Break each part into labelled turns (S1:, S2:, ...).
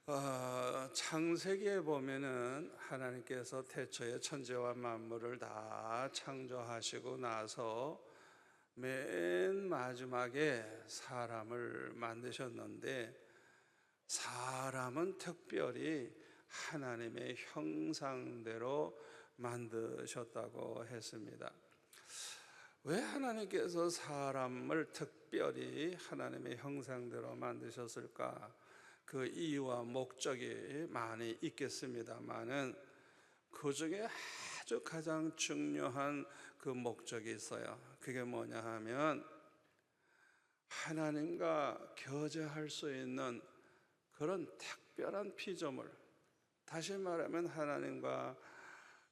S1: 창세기에 보면은 하나님께서 태초에 천지와 만물을 다 창조하시고 나서 맨 마지막에 사람을 만드셨는데, 사람은 특별히 하나님의 형상대로 만드셨다고 했습니다. 왜 하나님께서 사람을 특별히 하나님의 형상대로 만드셨을까? 그 이유와 목적이 많이 있겠습니다만은 그 중에 아주 가장 중요한 그 목적이 있어요. 그게 뭐냐 하면 하나님과 교제할 수 있는 그런 특별한 피조물, 다시 말하면 하나님과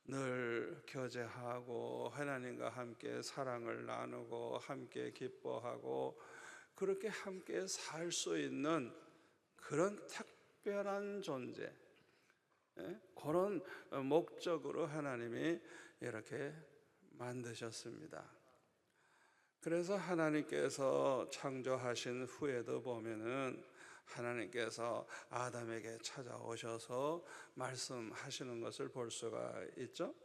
S1: 늘 교제하고 하나님과 함께 사랑을 나누고 함께 기뻐하고 그렇게 함께 살 수 있는 그런 특별한 존재, 그런 목적으로 하나님이 이렇게 만드셨습니다. 그래서 하나님께서 창조하신 후에도 보면은 하나님께서 아담에게 찾아오셔서 말씀하시는 것을 볼 수가 있죠.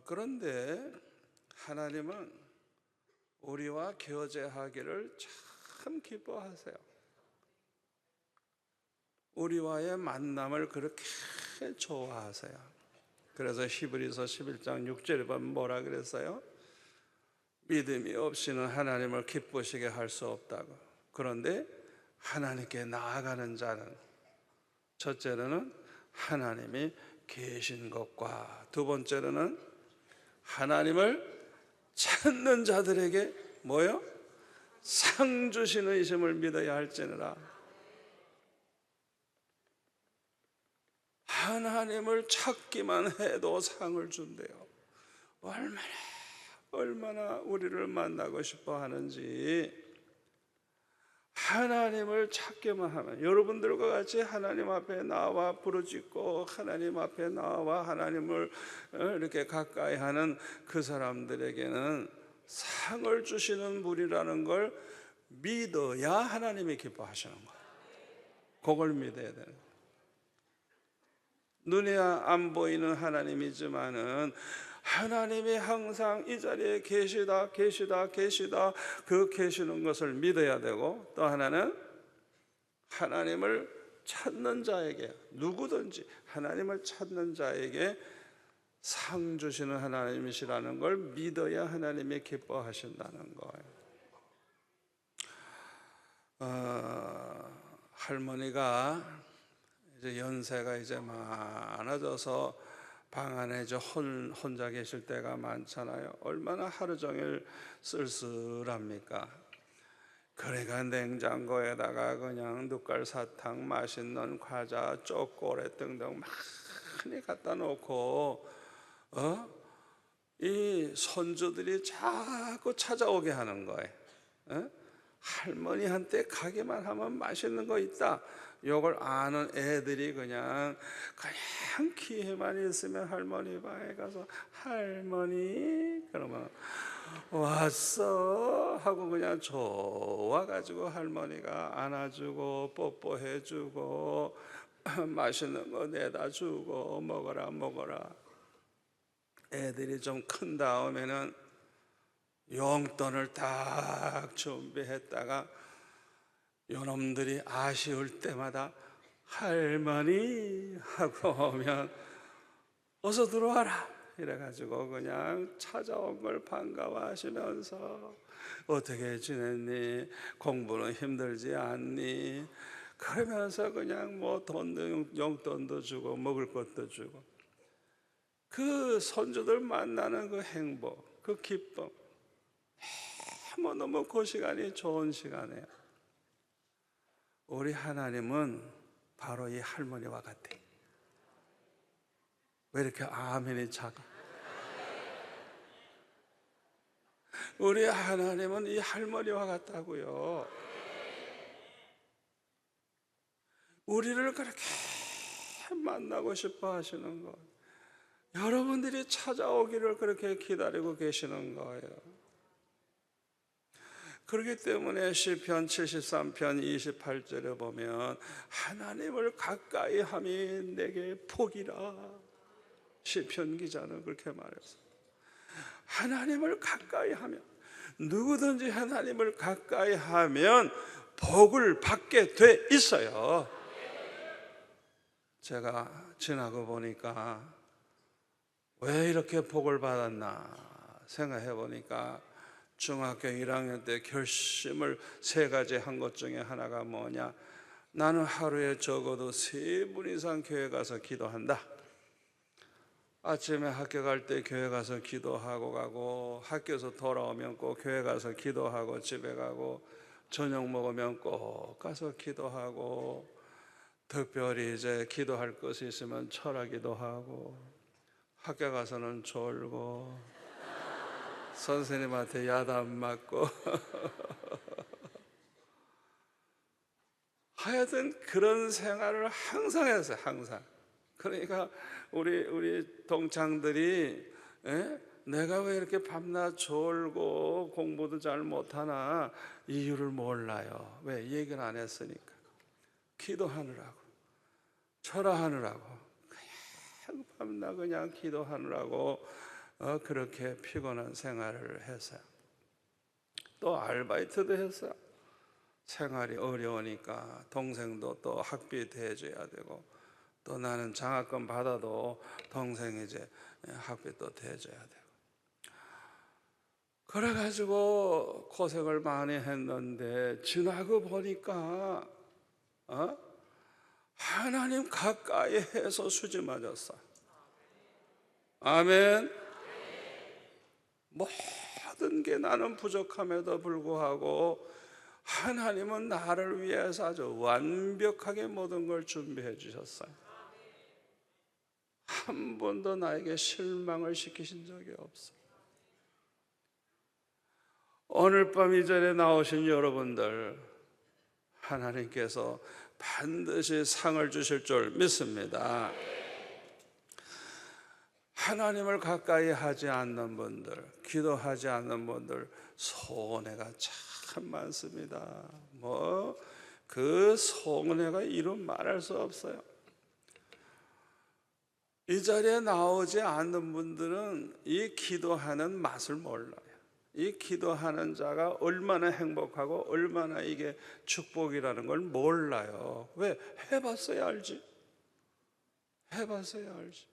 S1: 그런데 하나님은 우리와 교제하기를 참 기뻐하세요. 우리와의 만남을 그렇게 좋아하세요. 그래서 히브리서 11장 6절에 보면 뭐라 그랬어요? 믿음이 없이는 하나님을 기쁘시게 할 수 없다고. 그런데 하나님께 나아가는 자는 첫째로는 하나님이 계신 것과 두 번째로는 하나님을 찾는 자들에게 뭐요? 상 주시는 이심을 믿어야 할지니라. 하나님을 찾기만 해도 상을 준대요. 얼마나 우리를 만나고 싶어 하는지. 하나님을 찾기만 하면, 여러분들과 같이 하나님 앞에 나와 부르짖고 하나님 앞에 나와 하나님을 이렇게 가까이 하는 그 사람들에게는 상을 주시는 분이라는 걸 믿어야 하나님이 기뻐하시는 거예요. 그걸 믿어야 돼요. 눈에 안 보이는 하나님이지만은 하나님이 항상 이 자리에 계시다 그 계시는 것을 믿어야 되고, 또 하나는 하나님을 찾는 자에게, 누구든지 하나님을 찾는 자에게 상 주시는 하나님이시라는 걸 믿어야 하나님이 기뻐하신다는 거예요. 할머니가 이제 연세가 이제 많아져서 방 안에 혼자 계실 때가 많잖아요. 얼마나 하루 종일 쓸쓸합니까? 그래가 냉장고에다가 그냥 눕갈 사탕, 맛있는 과자, 초콜릿 등등 많이 갖다 놓고 이 손주들이 자꾸 찾아오게 하는 거예요. 할머니한테 가기만 하면 맛있는 거 있다. 요걸 아는 애들이 그냥 기회만 있으면 할머니 방에 가서 할머니 그러면 왔어 하고 그냥 좋아가지고 할머니가 안아주고 뽀뽀해주고 맛있는 거 내다 주고 먹어라. 애들이 좀 큰 다음에는 용돈을 딱 준비했다가 요놈들이 아쉬울 때마다 할머니 하고 오면 어서 들어와라 이래가지고 그냥 찾아온 걸 반가워하시면서 어떻게 지냈니? 공부는 힘들지 않니? 그러면서 그냥 뭐 용돈도 주고 먹을 것도 주고, 그 손주들 만나는 그 행복, 그 기쁨, 너무 그 시간이 좋은 시간이에요. 우리 하나님은 바로 이 할머니와 같아. 왜 이렇게 아멘이 작아? 우리 하나님은 이 할머니와 같다고요. 우리를 그렇게 만나고 싶어 하시는 것, 여러분들이 찾아오기를 그렇게 기다리고 계시는 거예요. 그렇기 때문에 시편 73편 28절에 보면 하나님을 가까이 함이 내게 복이라. 시편 기자는 그렇게 말했어요. 하나님을 가까이 하면, 누구든지 하나님을 가까이 하면 복을 받게 돼 있어요. 제가 지나고 보니까 왜 이렇게 복을 받았나 생각해 보니까 중학교 1학년 때 결심을 3가지 한 것 중에 하나가 뭐냐, 나는 하루에 적어도 3번 이상 교회 가서 기도한다. 아침에 학교 갈 때 교회 가서 기도하고 가고, 학교에서 돌아오면 꼭 교회 가서 기도하고 집에 가고, 저녁 먹으면 꼭 가서 기도하고, 특별히 이제 기도할 것이 있으면 철학기도 하고, 학교 가서는 졸고 선생님한테 야단 맞고 하여튼 그런 생활을 항상 했어요. 항상. 그러니까 우리 동창들이 내가 왜 이렇게 밤낮 졸고 공부도 잘 못하나 이유를 몰라요. 왜? 얘기를 안 했으니까. 기도하느라고, 철학하느라고, 그냥 밤낮 그냥 기도하느라고 그렇게 피곤한 생활을 했어요. 또 아르바이트도 했어요. 생활이 어려우니까 동생도 또 학비 대줘야 되고, 또 나는 장학금 받아도 동생이 이제 학비 또 대줘야 되고, 그래가지고 고생을 많이 했는데 지나고 보니까 하나님 가까이 해서 수지 맞았어. 아멘. 모든 게 나는 부족함에도 불구하고 하나님은 나를 위해서 아주 완벽하게 모든 걸 준비해 주셨어요. 한 번도 나에게 실망을 시키신 적이 없어요. 오늘 밤 이 자리에 나오신 여러분들, 하나님께서 반드시 상을 주실 줄 믿습니다. 하나님을 가까이 하지 않는 분들, 기도하지 않는 분들 손해가 참 많습니다. 그 손해가 이루 말할 수 없어요. 이 자리에 나오지 않는 분들은 이 기도하는 맛을 몰라요. 이 기도하는 자가 얼마나 행복하고 얼마나 이게 축복이라는 걸 몰라요. 왜? 해봤어야 알지. 해봤어야 알지.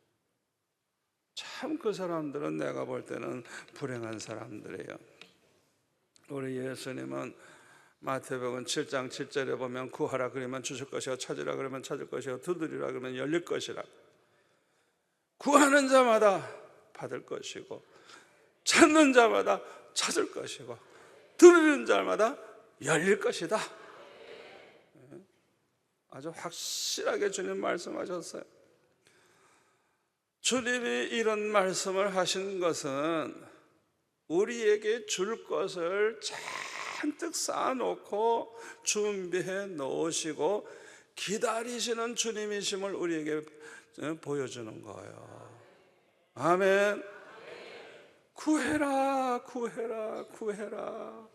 S1: 참 그 사람들은 내가 볼 때는 불행한 사람들이에요. 우리 예수님은 마태복음 7장 7절에 보면 구하라 그러면 주실 것이요, 찾으라 그러면 찾을 것이요, 두드리라 그러면 열릴 것이라. 구하는 자마다 받을 것이고, 찾는 자마다 찾을 것이고, 들으는 자마다 열릴 것이다. 아주 확실하게 주님 말씀하셨어요. 주님이 이런 말씀을 하신 것은 우리에게 줄 것을 잔뜩 쌓아놓고 준비해 놓으시고 기다리시는 주님이심을 우리에게 보여주는 거예요. 아멘. 구해라, 구해라, 구해라.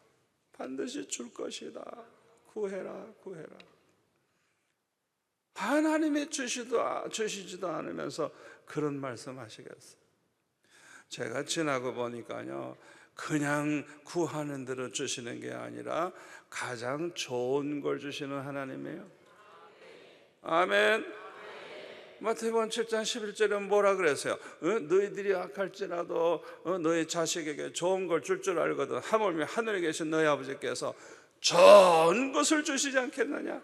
S1: 반드시 줄 것이다. 구해라, 구해라. 하나님이 주시지도 않으면서 그런 말씀 하시겠어요? 제가 지나고 보니까요, 그냥 구하는 대로 주시는 게 아니라 가장 좋은 걸 주시는 하나님이에요. 아멘. 마태복음 7장 11절에 뭐라 그랬어요? 너희들이 악할지라도 너희 자식에게 좋은 걸 줄 줄 알거든 하물며 하늘에 계신 너희 아버지께서 좋은 것을 주시지 않겠느냐?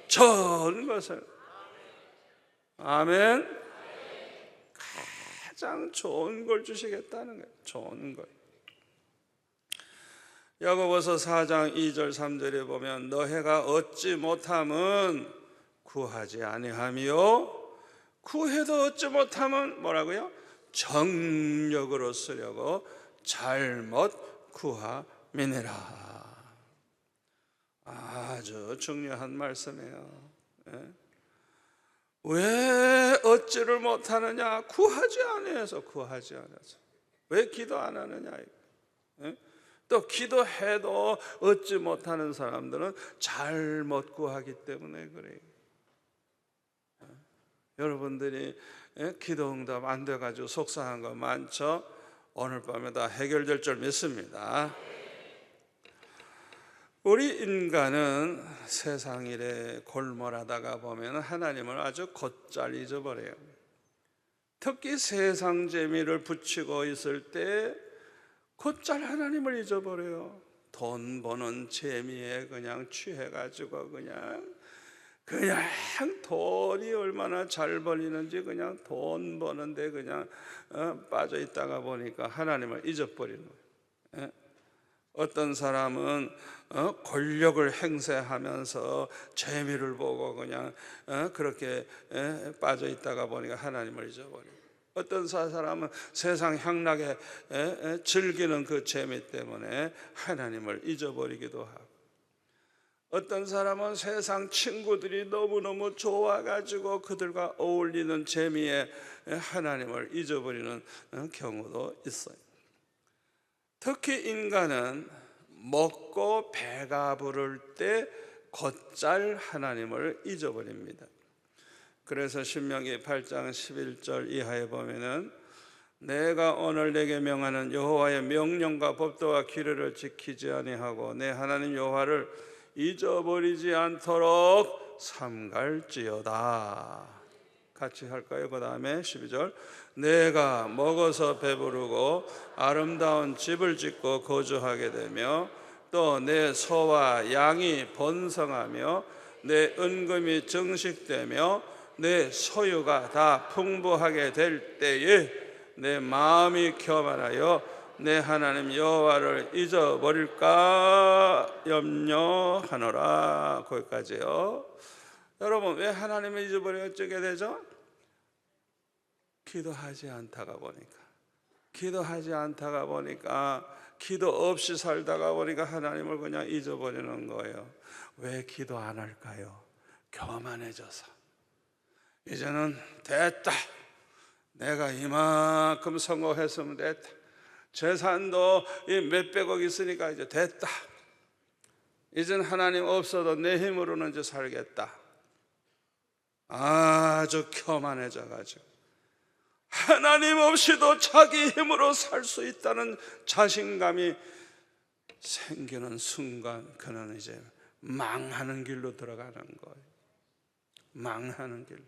S1: 좋은 것을. 아멘. 가장 좋은 걸 주시겠다는 거예요. 좋은 걸. 야고보서 4장 2절 3절에 보면 너희가 얻지 못함은 구하지 아니하며 구해도 얻지 못함은 뭐라고요? 정력으로 쓰려고 잘못 구함이니라. 아주 중요한 말씀이에요. 왜 얻지를 못하느냐? 구하지 않아서. 구하지 않아서. 왜 기도 안 하느냐? 또 기도해도 얻지 못하는 사람들은 잘못 구하기 때문에 그래요. 여러분들이 기도 응답 안 돼가지고 속상한 거 많죠? 오늘 밤에 다 해결될 줄 믿습니다. 우리 인간은 세상 일에 골몰하다가 보면 하나님을 아주 곧잘 잊어버려요. 특히 세상 재미를 붙이고 있을 때 곧잘 하나님을 잊어버려요. 돈 버는 재미에 그냥 취해가지고 그냥 돈이 얼마나 잘 벌리는지 그냥 돈 버는데 그냥 빠져 있다가 보니까 하나님을 잊어버리는 거예요. 어떤 사람은 권력을 행세하면서 재미를 보고 그냥 그렇게 빠져 있다가 보니까 하나님을 잊어버려요. 어떤 사람은 세상 향락에 즐기는 그 재미 때문에 하나님을 잊어버리기도 하고, 어떤 사람은 세상 친구들이 너무너무 좋아가지고 그들과 어울리는 재미에 하나님을 잊어버리는 경우도 있어요. 특히 인간은 먹고 배가 부를 때 곧잘 하나님을 잊어버립니다. 그래서 신명기 8장 11절 이하에 보면은 내가 오늘 내게 명하는 여호와의 명령과 법도와 규례를 지키지 아니하고 내 하나님 여호와를 잊어버리지 않도록 삼갈지어다. 같이 할까요? 그 다음에 12절 내가 먹어서 배부르고 아름다운 집을 짓고 거주하게 되며 또 내 소와 양이 번성하며 내 은금이 증식되며 내 소유가 다 풍부하게 될 때에 내 마음이 교만하여 내 하나님 여호와를 잊어버릴까 염려하노라. 거기까지요. 여러분, 왜 하나님을 잊어버려 어쩌게 되죠? 기도하지 않다가 보니까 기도 없이 살다가 보니까 하나님을 그냥 잊어버리는 거예요. 왜 기도 안 할까요? 교만해져서. 이제는 됐다, 내가 이만큼 성공했으면 됐다, 재산도 몇백억 있으니까 이제 됐다, 이제는 하나님 없어도 내 힘으로는 이제 살겠다. 아주 교만해져가지고 하나님 없이도 자기 힘으로 살 수 있다는 자신감이 생기는 순간 그는 이제 망하는 길로 들어가는 거예요. 망하는 길로.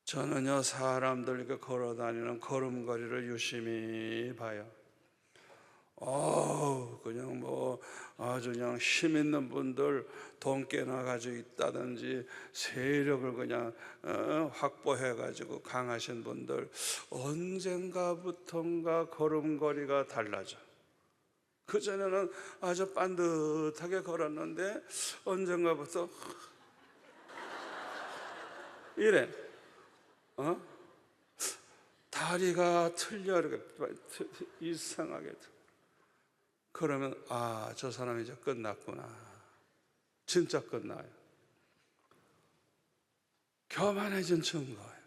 S1: 저는요, 사람들 이렇게 걸어다니는 걸음걸이를 유심히 봐요. 그냥 아주 그냥 힘 있는 분들, 돈 깨나 가지고 있다든지 세력을 그냥 확보해 가지고 강하신 분들 언젠가부턴가 걸음걸이가 달라져. 그전에는 아주 반듯하게 걸었는데 언젠가부터 이래. 다리가 틀려, 이렇게 이상하게. 그러면 저 사람이 이제 끝났구나. 진짜 끝나요. 교만해진 증거예요.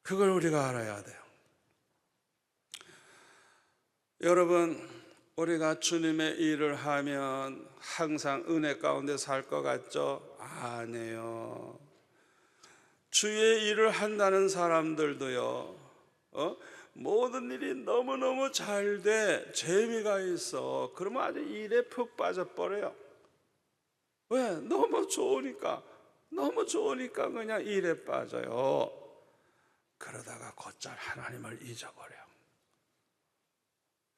S1: 그걸 우리가 알아야 돼요. 여러분, 우리가 주님의 일을 하면 항상 은혜 가운데 살 것 같죠? 아니에요. 주의 일을 한다는 사람들도요, 모든 일이 너무너무 잘 돼, 재미가 있어. 그러면 아주 일에 푹 빠져버려요. 왜? 너무 좋으니까 그냥 일에 빠져요. 그러다가 곧잘 하나님을 잊어버려요.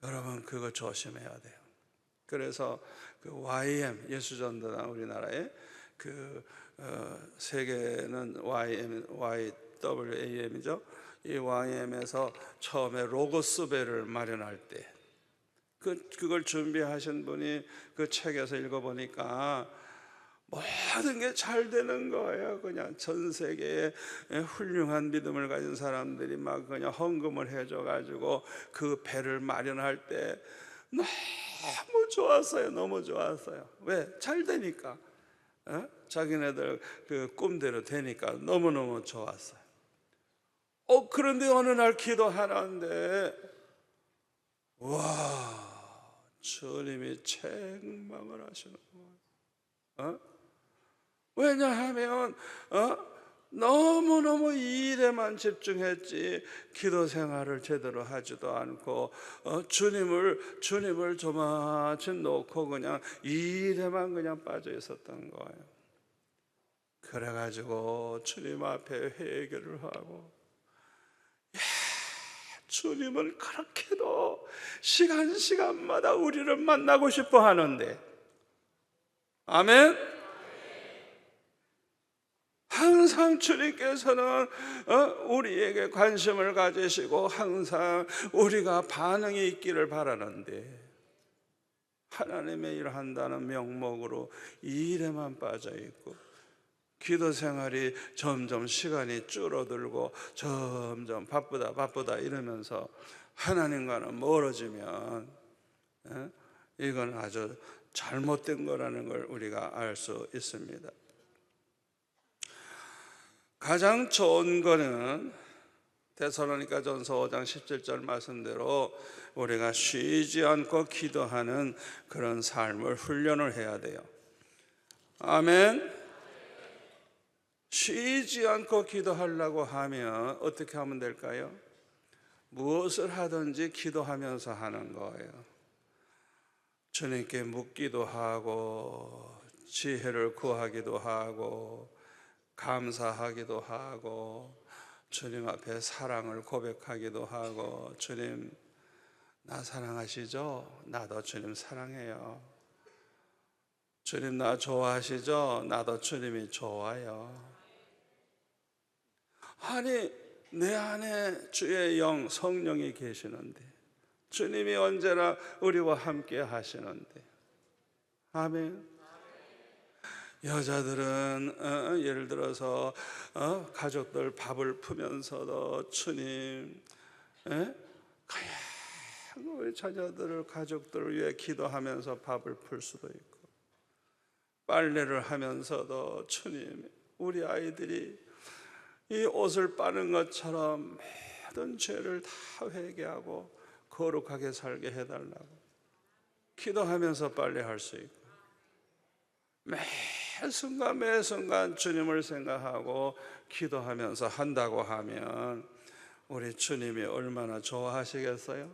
S1: 여러분, 그거 조심해야 돼요. 그래서 그 YM, 예수전도단, 우리나라에 세계는 YWAM이죠. 이 YM에서 처음에 로고스배를 마련할 때 그걸 준비하신 분이 그 책에서 읽어보니까 모든 게 잘 되는 거예요. 그냥 전 세계에 훌륭한 믿음을 가진 사람들이 막 그냥 헌금을 해줘가지고 그 배를 마련할 때 너무 좋았어요. 너무 좋았어요. 왜? 잘 되니까. 자기네들 그 꿈대로 되니까 너무너무 좋았어요. 그런데 어느 날 기도하는데 와, 주님이 책망을 하시는 거예요. 왜냐하면 너무너무 일에만 집중했지 기도 생활을 제대로 하지도 않고 주님을 조마치 놓고 그냥 일에만 그냥 빠져 있었던 거예요. 그래가지고 주님 앞에 회개를 하고, 주님은 그렇게도 시간마다 우리를 만나고 싶어 하는데, 아멘. 항상 주님께서는 우리에게 관심을 가지시고 항상 우리가 반응이 있기를 바라는데, 하나님의 일을 한다는 명목으로 일에만 빠져 있고 기도 생활이 점점 시간이 줄어들고 점점 바쁘다 이러면서 하나님과는 멀어지면 이건 아주 잘못된 거라는 걸 우리가 알 수 있습니다. 가장 좋은 거는 데살로니가전서 5장 17절 말씀대로 우리가 쉬지 않고 기도하는 그런 삶을 훈련을 해야 돼요. 아멘. 쉬지 않고 기도하려고 하면 어떻게 하면 될까요? 무엇을 하든지 기도하면서 하는 거예요. 주님께 묻기도 하고 지혜를 구하기도 하고 감사하기도 하고 주님 앞에 사랑을 고백하기도 하고, 주님 나 사랑하시죠? 나도 주님 사랑해요. 주님 나 좋아하시죠? 나도 주님이 좋아요. 아니 내 안에 주의 영 성령이 계시는데, 주님이 언제나 우리와 함께 하시는데, 아멘. 여자들은 예를 들어서 가족들 밥을 푸면서도 주님, 그냥 우리 자녀들을 가족들을 위해 기도하면서 밥을 풀 수도 있고, 빨래를 하면서도 주님 우리 아이들이 이 옷을 빠는 것처럼 모든 죄를 다 회개하고 거룩하게 살게 해달라고 기도하면서 빨래할 수 있고, 매 순간 주님을 생각하고 기도하면서 한다고 하면 우리 주님이 얼마나 좋아하시겠어요?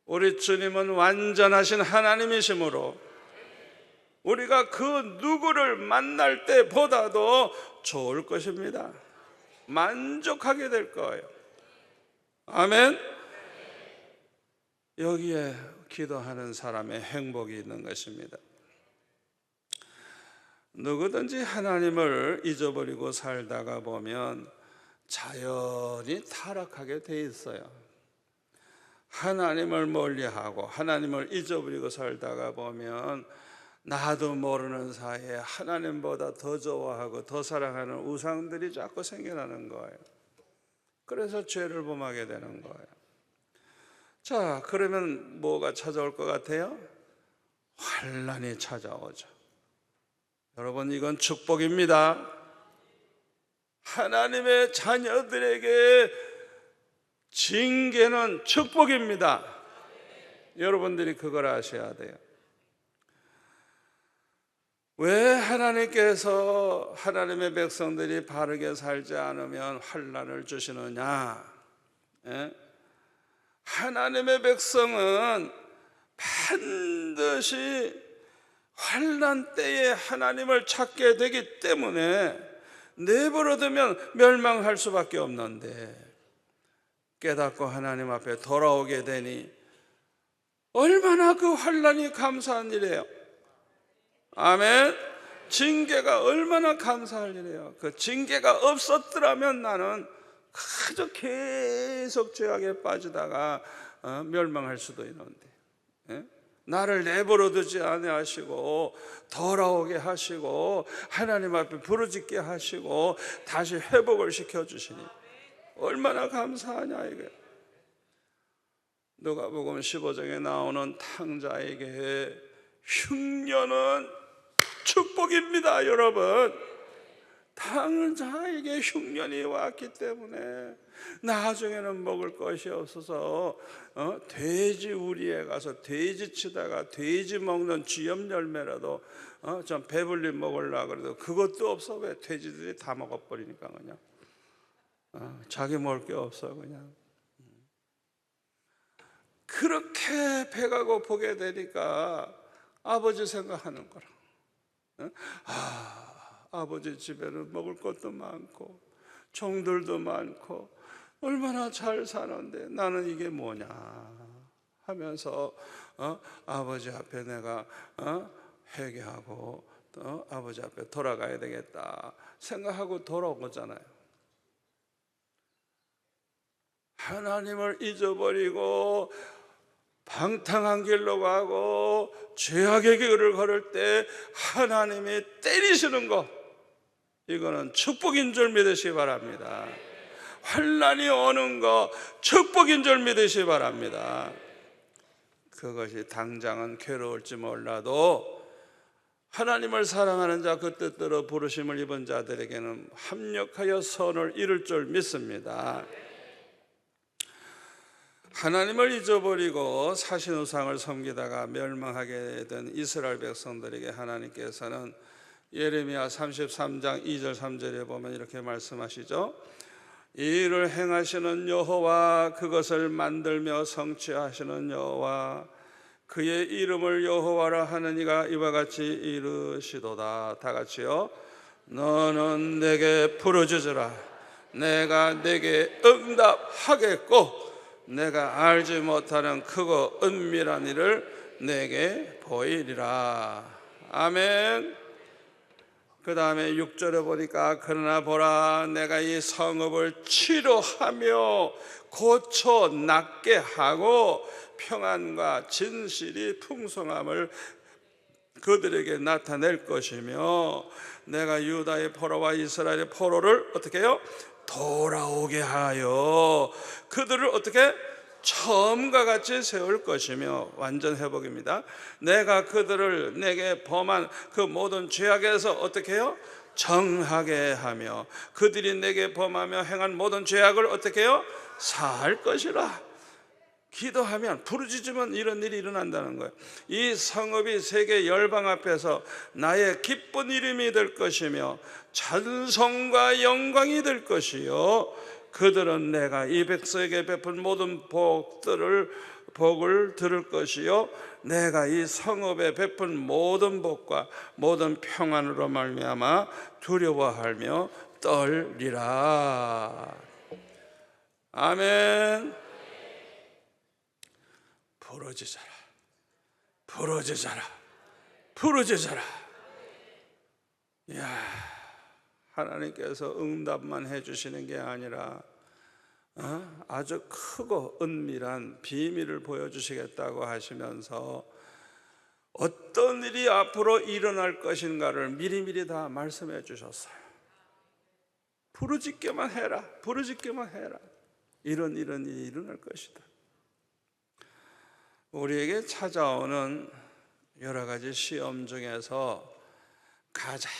S1: 우리 주님은 완전하신 하나님이시므로 우리가 그 누구를 만날 때보다도 좋을 것입니다. 만족하게 될 거예요. 아멘. 여기에 기도하는 사람의 행복이 있는 것입니다. 누구든지 하나님을 잊어버리고 살다가 보면 자연히 타락하게 돼 있어요. 하나님을 멀리하고 하나님을 잊어버리고 살다가 보면 나도 모르는 사이에 하나님보다 더 좋아하고 더 사랑하는 우상들이 자꾸 생겨나는 거예요. 그래서 죄를 범하게 되는 거예요. 자, 그러면 뭐가 찾아올 것 같아요? 환난이 찾아오죠. 여러분, 이건 축복입니다. 하나님의 자녀들에게 징계는 축복입니다. 여러분들이 그걸 아셔야 돼요. 왜 하나님께서 하나님의 백성들이 바르게 살지 않으면 환난을 주시느냐? 하나님의 백성은 반드시 환난 때에 하나님을 찾게 되기 때문에 내버려두면 멸망할 수밖에 없는데, 깨닫고 하나님 앞에 돌아오게 되니 얼마나 그 환난이 감사한 일이에요. 아멘. 징계가 얼마나 감사할 일이에요. 그 징계가 없었더라면 나는 그저 계속 죄악에 빠지다가 멸망할 수도 있는데, 나를 내버려 두지 아니하시고 돌아오게 하시고 하나님 앞에 부르짖게 하시고 다시 회복을 시켜주시니 얼마나 감사하냐 이거예요. 누가복음 15장에 나오는 탕자에게 흉년은 축복입니다. 여러분, 당자에게 흉년이 왔기 때문에 나중에는 먹을 것이 없어서 돼지 우리에 가서 돼지 치다가 돼지 먹는 쥐염 열매라도 좀 배불리 먹으려고 그래도 그것도 없어. 왜? 돼지들이 다 먹어버리니까 그냥 자기 먹을 게 없어 그냥. 그렇게 배가 고프게 되니까 아버지 생각하는 거라. 아버지 집에는 먹을 것도 많고 종들도 많고 얼마나 잘 사는데 나는 이게 뭐냐 하면서 아버지 앞에 내가 회개하고 아버지 앞에 돌아가야 되겠다 생각하고 돌아오잖아요. 하나님을 잊어버리고 방탕한 길로 가고 죄악의 길을 걸을 때 하나님이 때리시는 것, 이거는 축복인 줄 믿으시기 바랍니다. 환난이 오는 거 축복인 줄 믿으시기 바랍니다. 그것이 당장은 괴로울지 몰라도 하나님을 사랑하는 자, 그 뜻대로 부르심을 입은 자들에게는 합력하여 선을 이룰 줄 믿습니다. 하나님을 잊어버리고 사신우상을 섬기다가 멸망하게 된 이스라엘 백성들에게 하나님께서는 예레미야 33장 2절 3절에 보면 이렇게 말씀하시죠. 이 일을 행하시는 여호와, 그것을 만들며 성취하시는 여호와, 그의 이름을 여호와라 하는 이가 이와 같이 이르시도다. 다 같이요. 너는 내게 부르짖으라. 내가 내게 응답하겠고 내가 알지 못하는 크고 은밀한 일을 내게 보이리라. 아멘. 그 다음에 6절에 보니까 그러나 보라, 내가 이 성읍을 치료하며 고쳐 낫게 하고 평안과 진실이 풍성함을 그들에게 나타낼 것이며 내가 유다의 포로와 이스라엘의 포로를 어떻게 해요? 돌아오게 하여 그들을 어떻게? 처음과 같이 세울 것이며, 완전 회복입니다. 내가 그들을 내게 범한 그 모든 죄악에서 어떻게 해요? 정하게 하며 그들이 내게 범하며 행한 모든 죄악을 어떻게 해요? 사할 것이라. 기도하면, 부르짖으면 이런 일이 일어난다는 거예요. 이 성읍이 세계 열방 앞에서 나의 기쁜 이름이 될 것이며 찬송과 영광이 될 것이요, 그들은 내가 이 백성에게 베푼 모든 복을 들을 것이요, 내가 이 성읍에 베푼 모든 복과 모든 평안으로 말미암아 두려워하며 떨리라. 아멘. 부르짖어라, 부르짖어라, 부르짖어라. 이야, 하나님께서 응답만 해주시는 게 아니라 아주 크고 은밀한 비밀을 보여주시겠다고 하시면서 어떤 일이 앞으로 일어날 것인가를 미리미리 다 말씀해 주셨어요. 부르짖기만 해라, 부르짖기만 해라. 이런 일이 일어날 것이다. 우리에게 찾아오는 여러 가지 시험 중에서 가장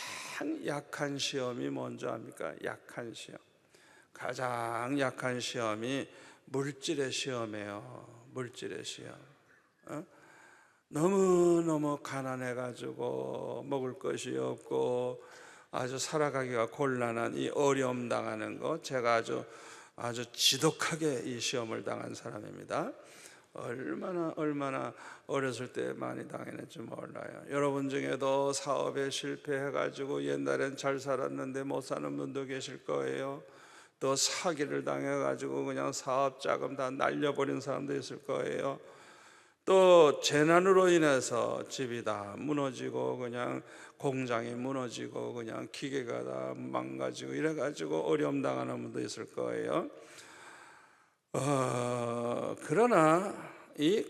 S1: 약한 시험이 뭔지 압니까? 약한 시험. 가장 약한 시험이 물질의 시험이에요. 물질의 시험. 너무너무 가난해가지고 먹을 것이 없고 아주 살아가기가 곤란한 이 어려움 당하는 것, 제가 아주 지독하게 이 시험을 당한 사람입니다. 얼마나 어렸을 때 많이 당했는지 몰라요. 여러분 중에도 사업에 실패해가지고 옛날엔 잘 살았는데 못 사는 분도 계실 거예요. 또 사기를 당해가지고 그냥 사업 자금 다 날려버린 사람도 있을 거예요. 또 재난으로 인해서 집이 다 무너지고 그냥 공장이 무너지고 그냥 기계가 다 망가지고 이래가지고 어려움 당하는 분도 있을 거예요. 그러나 이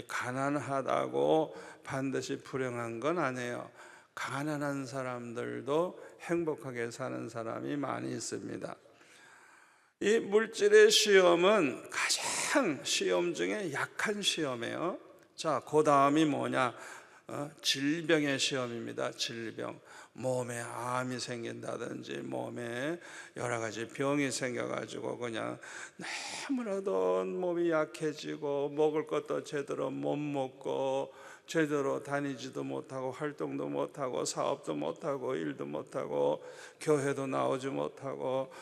S1: 가난하다고 반드시 불행한 건 아니에요. 가난한 사람들도 행복하게 사는 사람이 많이 있습니다. 이 물질의 시험은 가장 시험 중에 약한 시험이에요. 자, 그 다음이 뭐냐? 질병의 시험입니다. 질병. 몸에 암이 생긴다든지 몸에 여러 가지 병이 생겨가지고 그냥 너무나도 몸이 약해지고 먹을 것도 제대로 못 먹고 제대로 다니지도 못하고 활동도 못하고 사업도 못하고 일도 못하고 교회도 나오지 못하고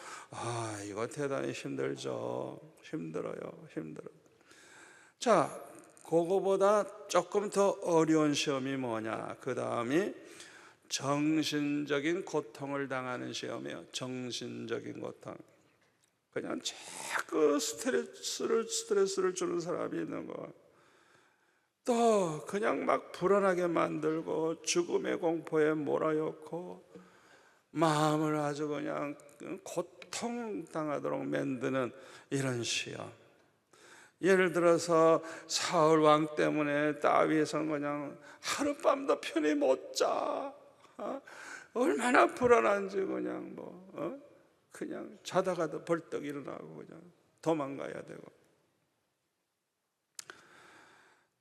S1: 이거 대단히 힘들죠. 힘들어요. 자, 그거보다 조금 더 어려운 시험이 뭐냐? 그 다음이 정신적인 고통을 당하는 시험이에요. 정신적인 고통. 그냥 자꾸 스트레스를 주는 사람이 있는 거. 또 그냥 막 불안하게 만들고 죽음의 공포에 몰아넣고 마음을 아주 그냥 고통당하도록 만드는 이런 시험. 예를 들어서 사울 왕 때문에 다윗은 그냥 하룻밤도 편히 못 자. 얼마나 불안한지 그냥 그냥 자다가도 벌떡 일어나고 그냥 도망가야 되고.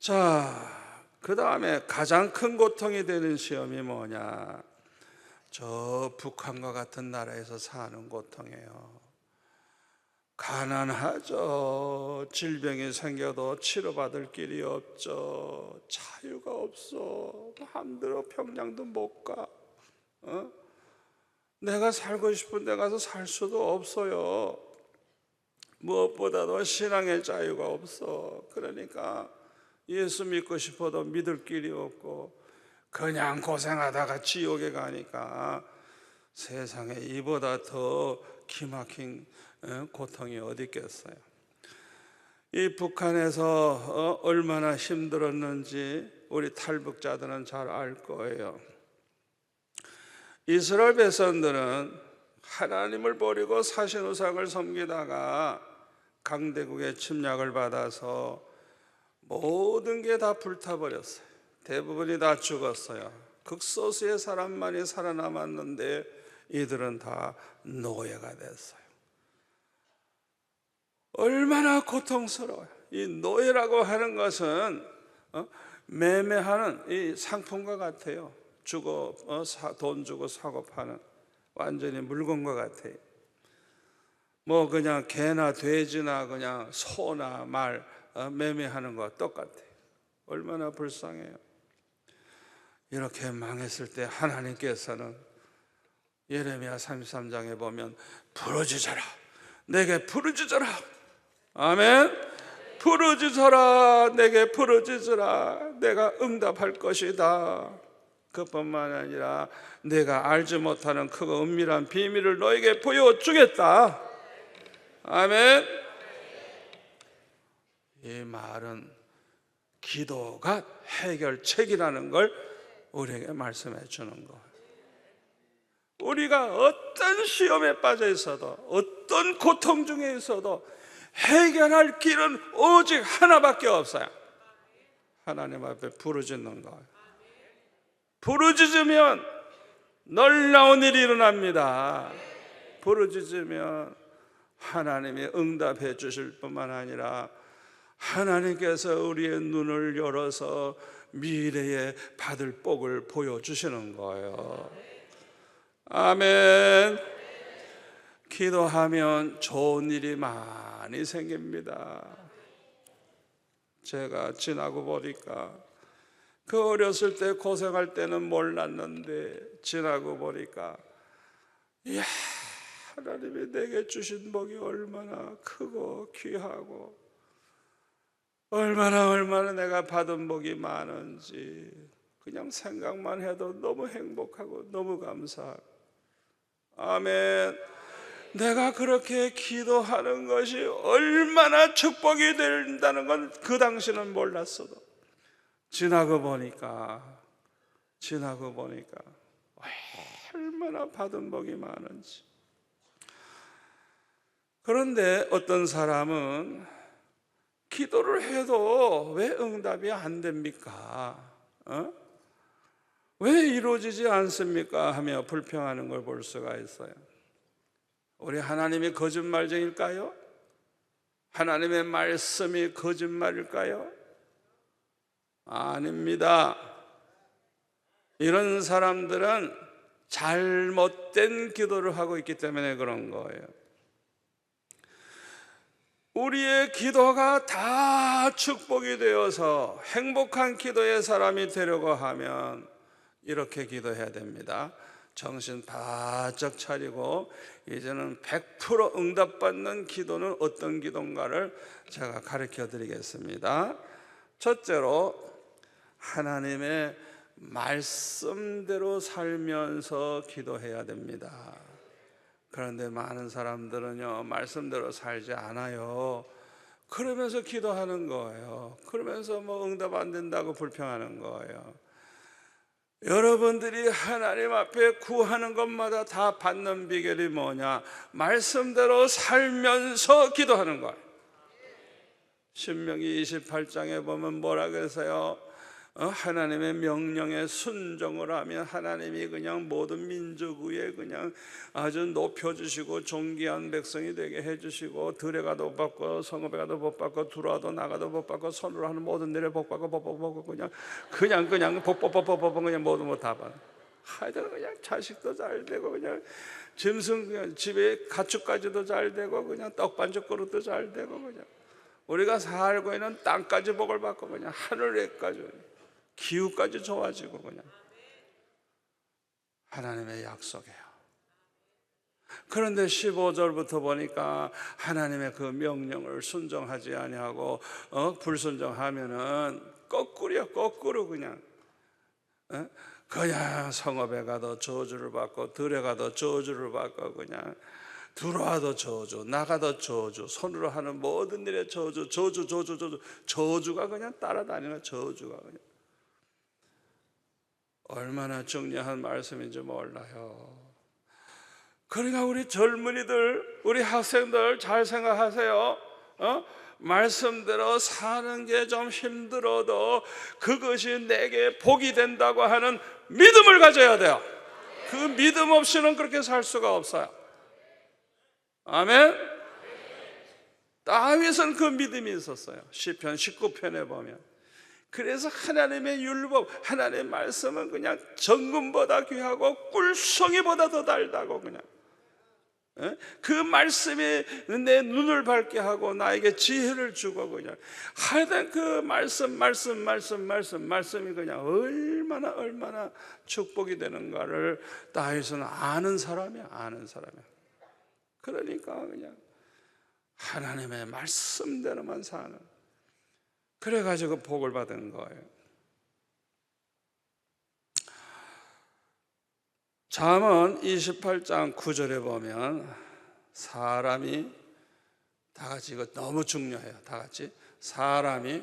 S1: 자, 그 다음에 가장 큰 고통이 되는 시험이 뭐냐? 저 북한과 같은 나라에서 사는 고통이에요. 가난하죠. 질병이 생겨도 치료받을 길이 없죠. 자유가 없어. 마음대로 평양도 못 가. 내가 살고 싶은 데 가서 살 수도 없어요. 무엇보다도 신앙의 자유가 없어. 그러니까 예수 믿고 싶어도 믿을 길이 없고 그냥 고생하다가 지옥에 가니까 세상에 이보다 더 기막힌 고통이 어디 있겠어요. 이 북한에서 얼마나 힘들었는지 우리 탈북자들은 잘 알 거예요. 이스라엘 백성들은 하나님을 버리고 사신우상을 섬기다가 강대국의 침략을 받아서 모든 게 다 불타버렸어요. 대부분이 다 죽었어요. 극소수의 사람만이 살아남았는데 이들은 다 노예가 됐어요. 얼마나 고통스러워요. 이 노예라고 하는 것은 매매하는 이 상품과 같아요. 돈 주고 사고 파는 완전히 물건과 같아요. 뭐 그냥 개나 돼지나 그냥 소나 말 매매하는 거 똑같아요. 얼마나 불쌍해요. 이렇게 망했을 때 하나님께서는 예레미야 33장에 보면 부르짖어라, 내게 부르짖어라. 아멘. 부르짖어라, 내게 부르짖어라, 내가 응답할 것이다. 그뿐만 아니라 내가 알지 못하는 크고 은밀한 비밀을 너에게 보여주겠다. 아멘. 이 말은 기도가 해결책이라는 걸 우리에게 말씀해 주는 거예요. 우리가 어떤 시험에 빠져 있어도 어떤 고통 중에 있어도 해결할 길은 오직 하나밖에 없어요. 하나님 앞에 부르짖는 거예요. 부르짖으면 놀라운 일이 일어납니다. 부르짖으면 하나님이 응답해 주실 뿐만 아니라 하나님께서 우리의 눈을 열어서 미래에 받을 복을 보여주시는 거예요. 아멘. 기도하면 좋은 일이 많이 생깁니다. 제가 지나고 보니까 그 어렸을 때 고생할 때는 몰랐는데 지나고 보니까 이야, 하나님이 내게 주신 복이 얼마나 크고 귀하고 얼마나 내가 받은 복이 많은지 그냥 생각만 해도 너무 행복하고 너무 감사하고. 아멘. 내가 그렇게 기도하는 것이 얼마나 축복이 된다는 건 그 당시는 몰랐어도 지나고 보니까 얼마나 받은 복이 많은지. 그런데 어떤 사람은 기도를 해도 왜 응답이 안 됩니까? 왜 이루어지지 않습니까? 하며 불평하는 걸 볼 수가 있어요. 우리 하나님이 거짓말쟁일까요? 하나님의 말씀이 거짓말일까요? 아닙니다. 이런 사람들은 잘못된 기도를 하고 있기 때문에 그런 거예요. 우리의 기도가 다 축복이 되어서 행복한 기도의 사람이 되려고 하면 이렇게 기도해야 됩니다. 정신 바짝 차리고 이제는 100% 응답받는 기도는 어떤 기도인가를 제가 가르쳐 드리겠습니다. 첫째로, 하나님의 말씀대로 살면서 기도해야 됩니다. 그런데 많은 사람들은요, 말씀대로 살지 않아요. 그러면서 기도하는 거예요. 그러면서 응답 안 된다고 불평하는 거예요. 여러분들이 하나님 앞에 구하는 것마다 다 받는 비결이 뭐냐? 말씀대로 살면서 기도하는 거예요. 신명기 28장에 보면 뭐라 그러세요? 하나님의 명령에 순종을 하면 하나님이 그냥 모든 민족 위에 그냥 아주 높여주시고 존귀한 백성이 되게 해주시고, 들에 가도 복 받고 성읍에 가도 복 받고 들어와도 나가도 복 받고 손으로 하는 모든 일에 복 받고 복 그냥 복 그냥 모든 거 다 받아. 하여튼 그냥 자식도 잘 되고 그냥 짐승 그냥 집에 가축까지도 잘 되고 그냥 떡반죽 그릇도 잘 되고 그냥 우리가 살고 있는 땅까지 복을 받고 그냥 하늘에까지 기후까지 좋아지고 그냥 하나님의 약속이에요. 그런데 15절부터 보니까 하나님의 그 명령을 순종하지 아니하고 불순종하면은 거꾸로 그냥 그냥 성읍에 가도 저주를 받고 들에 가도 저주를 받고 그냥 들어와도 저주 나가도 저주, 손으로 하는 모든 일에 저주가 그냥 따라다니는 저주가 그냥. 얼마나 중요한 말씀인지 몰라요. 그러니까 우리 젊은이들, 우리 학생들 잘 생각하세요. 말씀대로 사는 게 좀 힘들어도 그것이 내게 복이 된다고 하는 믿음을 가져야 돼요. 그 믿음 없이는 그렇게 살 수가 없어요. 아멘. 다윗은 그 믿음이 있었어요. 시편 19편에 보면. 그래서 하나님의 율법, 하나님의 말씀은 그냥 정금보다 귀하고 꿀송이보다 더 달다고 그냥. 그 말씀이 내 눈을 밝게 하고 나에게 지혜를 주고 그냥 하여튼 그 말씀이 그냥 얼마나 축복이 되는가를 다윗은 아는 사람이야. 그러니까 그냥 하나님의 말씀대로만 사는, 그래가지고 복을 받은 거예요. 잠언 28장 9절에 보면 사람이, 다 같이 이거 너무 중요해요. 다 같이 사람이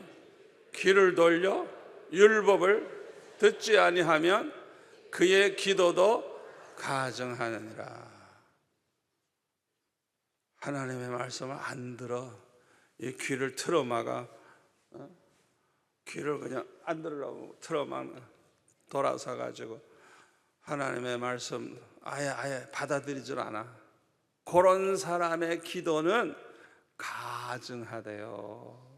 S1: 귀를 돌려 율법을 듣지 아니하면 그의 기도도 가증하느니라. 하나님의 말씀을 안 들어 이 귀를 틀어막아, 귀를 그냥 안 들으려고 틀어막 돌아서 가지고 하나님의 말씀 아예 받아들이질 않아. 그런 사람의 기도는 가증하대요.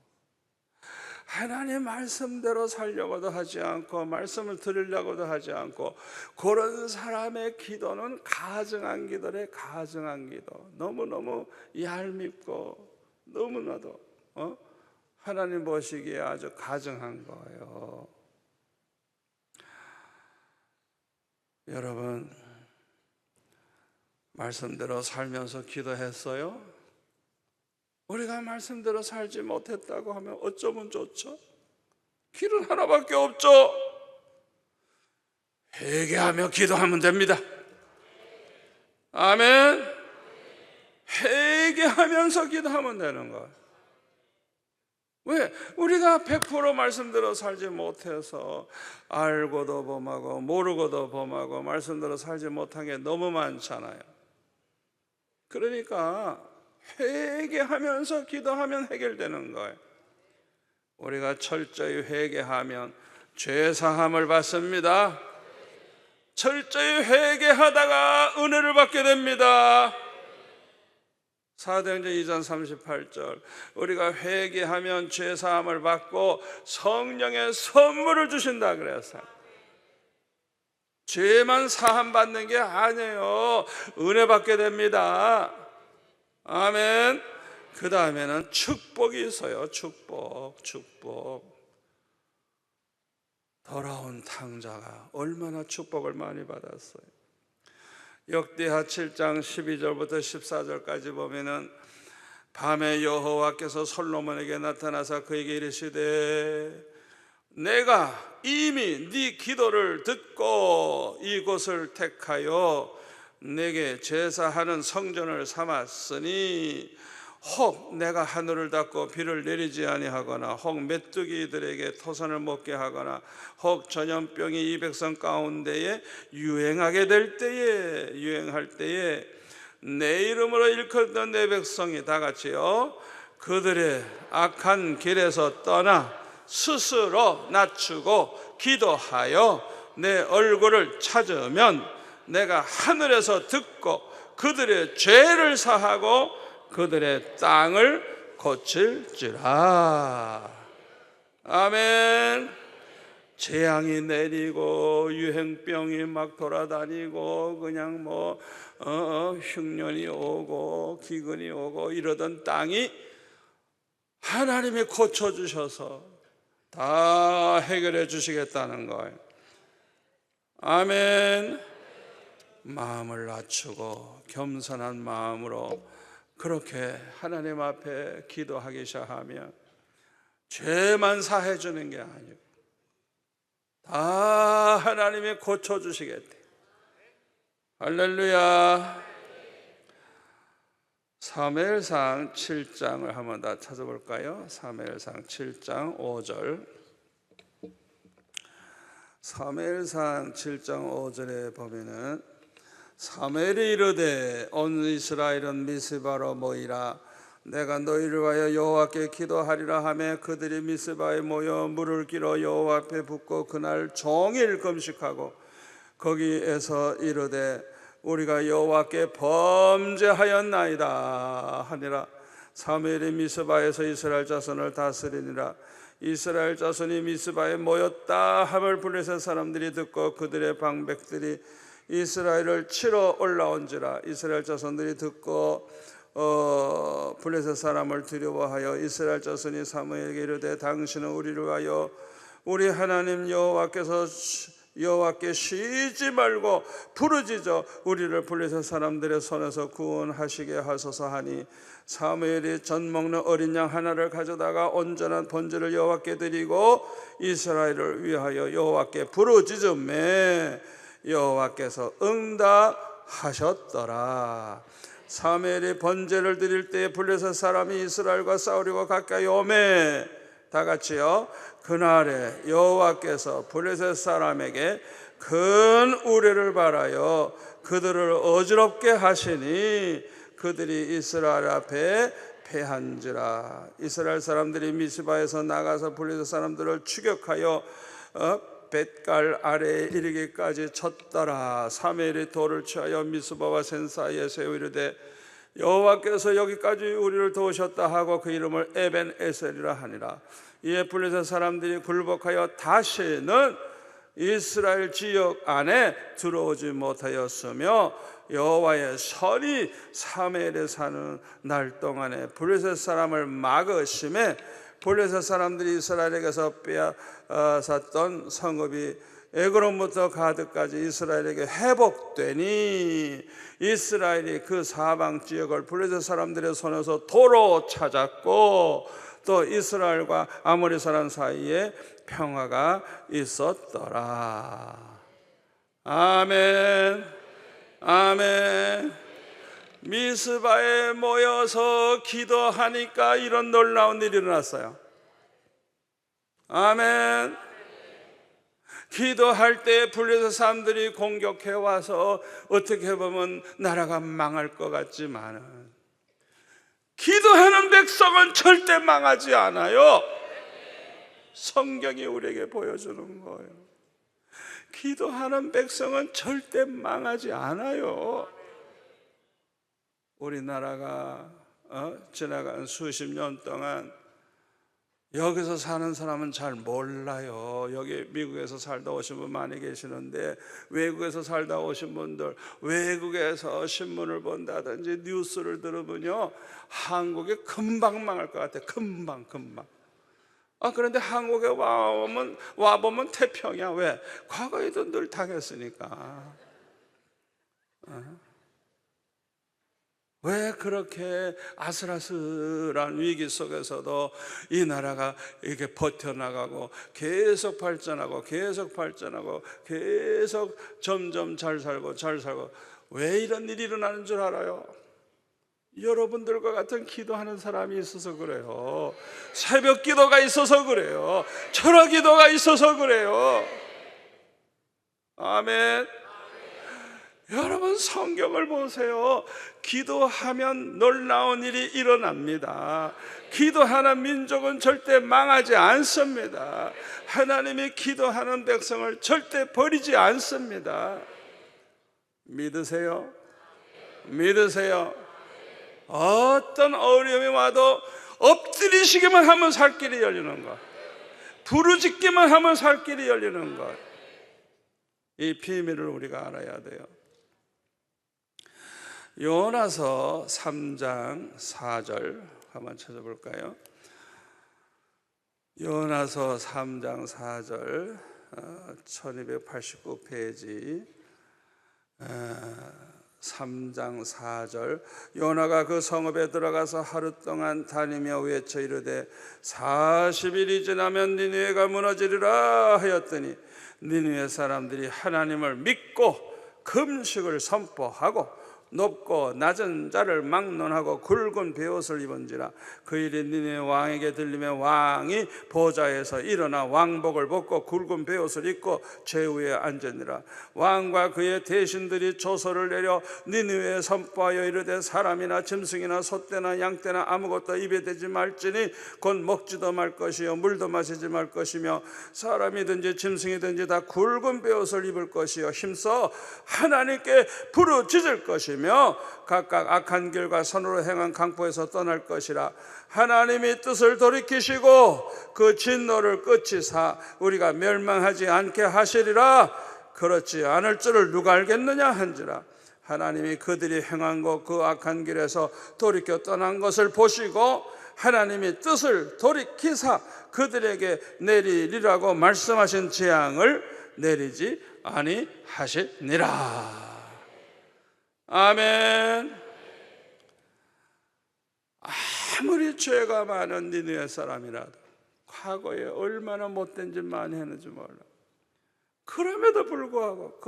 S1: 하나님의 말씀대로 살려고도 하지 않고 말씀을 들으려고도 하지 않고 그런 사람의 기도는 가증한 기도래. 가증한 기도. 너무너무 얄밉고 너무나도 하나님 보시기에 아주 가증한 거예요. 여러분, 말씀대로 살면서 기도했어요? 우리가 말씀대로 살지 못했다고 하면 어쩌면 좋죠? 길은 하나밖에 없죠. 회개하며 기도하면 됩니다. 아멘. 회개하면서 기도하면 되는 거예요. 왜? 우리가 100% 말씀대로 살지 못해서 알고도 범하고 모르고도 범하고 말씀대로 살지 못한 게 너무 많잖아요. 그러니까 회개하면서 기도하면 해결되는 거예요. 우리가 철저히 회개하면 죄사함을 받습니다. 철저히 회개하다가 은혜를 받게 됩니다. 사도행전 2장 38절, 우리가 회개하면 죄사함을 받고 성령의 선물을 주신다 그랬어요. 죄만 사함 받는 게 아니에요. 은혜 받게 됩니다. 아멘. 그 다음에는 축복이 있어요. 축복. 돌아온 탕자가 얼마나 축복을 많이 받았어요. 역대하 7장 12절부터 14절까지 보면은 밤에 여호와께서 솔로몬에게 나타나서 그에게 이르시되 내가 이미 네 기도를 듣고 이곳을 택하여 내게 제사하는 성전을 삼았으니 혹 내가 하늘을 닫고 비를 내리지 아니하거나 혹 메뚜기들에게 토산을 먹게 하거나 혹 전염병이 이 백성 가운데에 유행할 때에 내 이름으로 일컫던 내 백성이 다 같이요 그들의 악한 길에서 떠나 스스로 낮추고 기도하여 내 얼굴을 찾으면 내가 하늘에서 듣고 그들의 죄를 사하고 그들의 땅을 고칠지라. 아멘. 재앙이 내리고 유행병이 막 돌아다니고 그냥 흉년이 오고 기근이 오고 이러던 땅이 하나님이 고쳐주셔서 다 해결해 주시겠다는 거예요. 아멘. 마음을 낮추고 겸손한 마음으로 그렇게 하나님 앞에 기도하기 시작하면 죄만 사해 주는 게 아니고 다 하나님이 고쳐주시겠대. 할렐루야. 사무엘상 7장을 한번 다 찾아볼까요? 사무엘상 7장 5절. 사무엘상 7장 5절에 보면은 사무엘이 이르되 온 이스라엘은 미스바로 모이라 내가 너희를 위하여 여호와께 기도하리라 하매 그들이 미스바에 모여 물을 끼러 여호와 앞에 붓고 그날 종일 금식하고 거기에서 이르되 우리가 여호와께 범죄하였나이다 하니라. 사무엘이 미스바에서 이스라엘 자손을 다스리니라. 이스라엘 자손이 미스바에 모였다 함을 블레셋 사람들이 듣고 그들의 방백들이 이스라엘을 치러 올라온지라. 이스라엘 자손들이 듣고 블레셋 사람을 두려워하여 이스라엘 자손이 사무엘에게 이르되 당신은 우리를 위하여 우리 하나님 여호와께 쉬지 말고 부르짖어 우리를 블레셋 사람들의 손에서 구원하시게 하소서 하니 사무엘이 젖 먹는 어린 양 하나를 가져다가 온전한 번제를 여호와께 드리고 이스라엘을 위하여 여호와께 부르짖음에 여호와께서 응답하셨더라. 사무엘이 번제를 드릴 때에 블레셋 사람이 이스라엘과 싸우려고 가까이 오매 다 같이요 그날에 여호와께서 블레셋 사람에게 큰 우레를 발하여 그들을 어지럽게 하시니 그들이 이스라엘 앞에 패한지라. 이스라엘 사람들이 미스바에서 나가서 블레셋 사람들을 추격하여 벳갈 아래에 이르기까지 쳤더라. 사무엘이 돌을 취하여 미스바와 센 사이에 세워 이르되 여호와께서 여기까지 우리를 도우셨다 하고 그 이름을 에벤에셀이라 하니라. 이에 블레셋 사람들이 굴복하여 다시는 이스라엘 지역 안에 들어오지 못하였으며 여호와의 선이 사무엘에 사는 날 동안에 블레셋 사람을 막으심에 블레셋 사람들이 이스라엘에게서 빼앗았던 성읍이 에그론부터 가드까지 이스라엘에게 회복되니 이스라엘이 그 사방 지역을 블레셋 사람들의 손에서 도로 찾았고 또 이스라엘과 아모리 사람 사이에 평화가 있었더라. 아멘. 아멘. 미스바에 모여서 기도하니까 이런 놀라운 일이 일어났어요. 아멘. 기도할 때 블레셋 사람들이 공격해 와서 어떻게 보면 나라가 망할 것 같지만 기도하는 백성은 절대 망하지 않아요. 성경이 우리에게 보여주는 거예요. 기도하는 백성은 절대 망하지 않아요. 우리나라가 지나간 수십 년 동안 여기서 사는 사람은 잘 몰라요. 여기 미국에서 살다 오신 분 많이 계시는데, 외국에서 살다 오신 분들, 외국에서 신문을 본다든지 뉴스를 들으면요, 한국이 금방 망할 것 같아요. 금방. 그런데 한국에 와보면 태평이야. 왜? 과거에도 늘 당했으니까. 왜 그렇게 아슬아슬한 위기 속에서도 이 나라가 이렇게 버텨나가고 계속 발전하고 계속 점점 잘 살고 왜 이런 일이 일어나는 줄 알아요? 여러분들과 같은 기도하는 사람이 있어서 그래요. 새벽 기도가 있어서 그래요. 철학 기도가 있어서 그래요. 아멘. 여러분, 성경을 보세요. 기도하면 놀라운 일이 일어납니다. 기도하는 민족은 절대 망하지 않습니다. 하나님이 기도하는 백성을 절대 버리지 않습니다. 믿으세요? 어떤 어려움이 와도 엎드리시기만 하면 살 길이 열리는 것, 부르짖기만 하면 살 길이 열리는 것, 이 비밀을 우리가 알아야 돼요. 요나서 3장 4절 한번 찾아볼까요? 요나서 3장 4절 1289페이지 3장 4절. 요나가 그 성읍에 들어가서 하루 동안 다니며 외쳐 이르되 40일이 지나면 니느웨가 무너지리라 하였더니 니느웨 사람들이 하나님을 믿고 금식을 선포하고 높고 낮은 자를 막론하고 굵은 베옷을 입은지라. 그 일이 니느웨 왕에게 들리며 왕이 보좌에서 일어나 왕복을 벗고 굵은 베옷을 입고 제위에 앉으니라. 왕과 그의 대신들이 조서를 내려 니느웨에 선포하여 이르되 사람이나 짐승이나 소떼나 양떼나 아무것도 입에 대지 말지니 곧 먹지도 말 것이요 물도 마시지 말 것이며 사람이든지 짐승이든지 다 굵은 베옷을 입을 것이요 힘써 하나님께 부르짖을 것이며 각각 악한 길과 선으로 행한 강포에서 떠날 것이라. 하나님이 뜻을 돌이키시고 그 진노를 끝이사 우리가 멸망하지 않게 하시리라. 그렇지 않을 줄을 누가 알겠느냐 한지라. 하나님이 그들이 행한 것 그 악한 길에서 돌이켜 떠난 것을 보시고 하나님이 뜻을 돌이키사 그들에게 내리리라고 말씀하신 재앙을 내리지 아니하시니라. 아멘. 아무리 죄가 많은 니느웨 사람이라도 과거에 얼마나 못된 짓 많이 했는지 몰라. 그럼에도 불구하고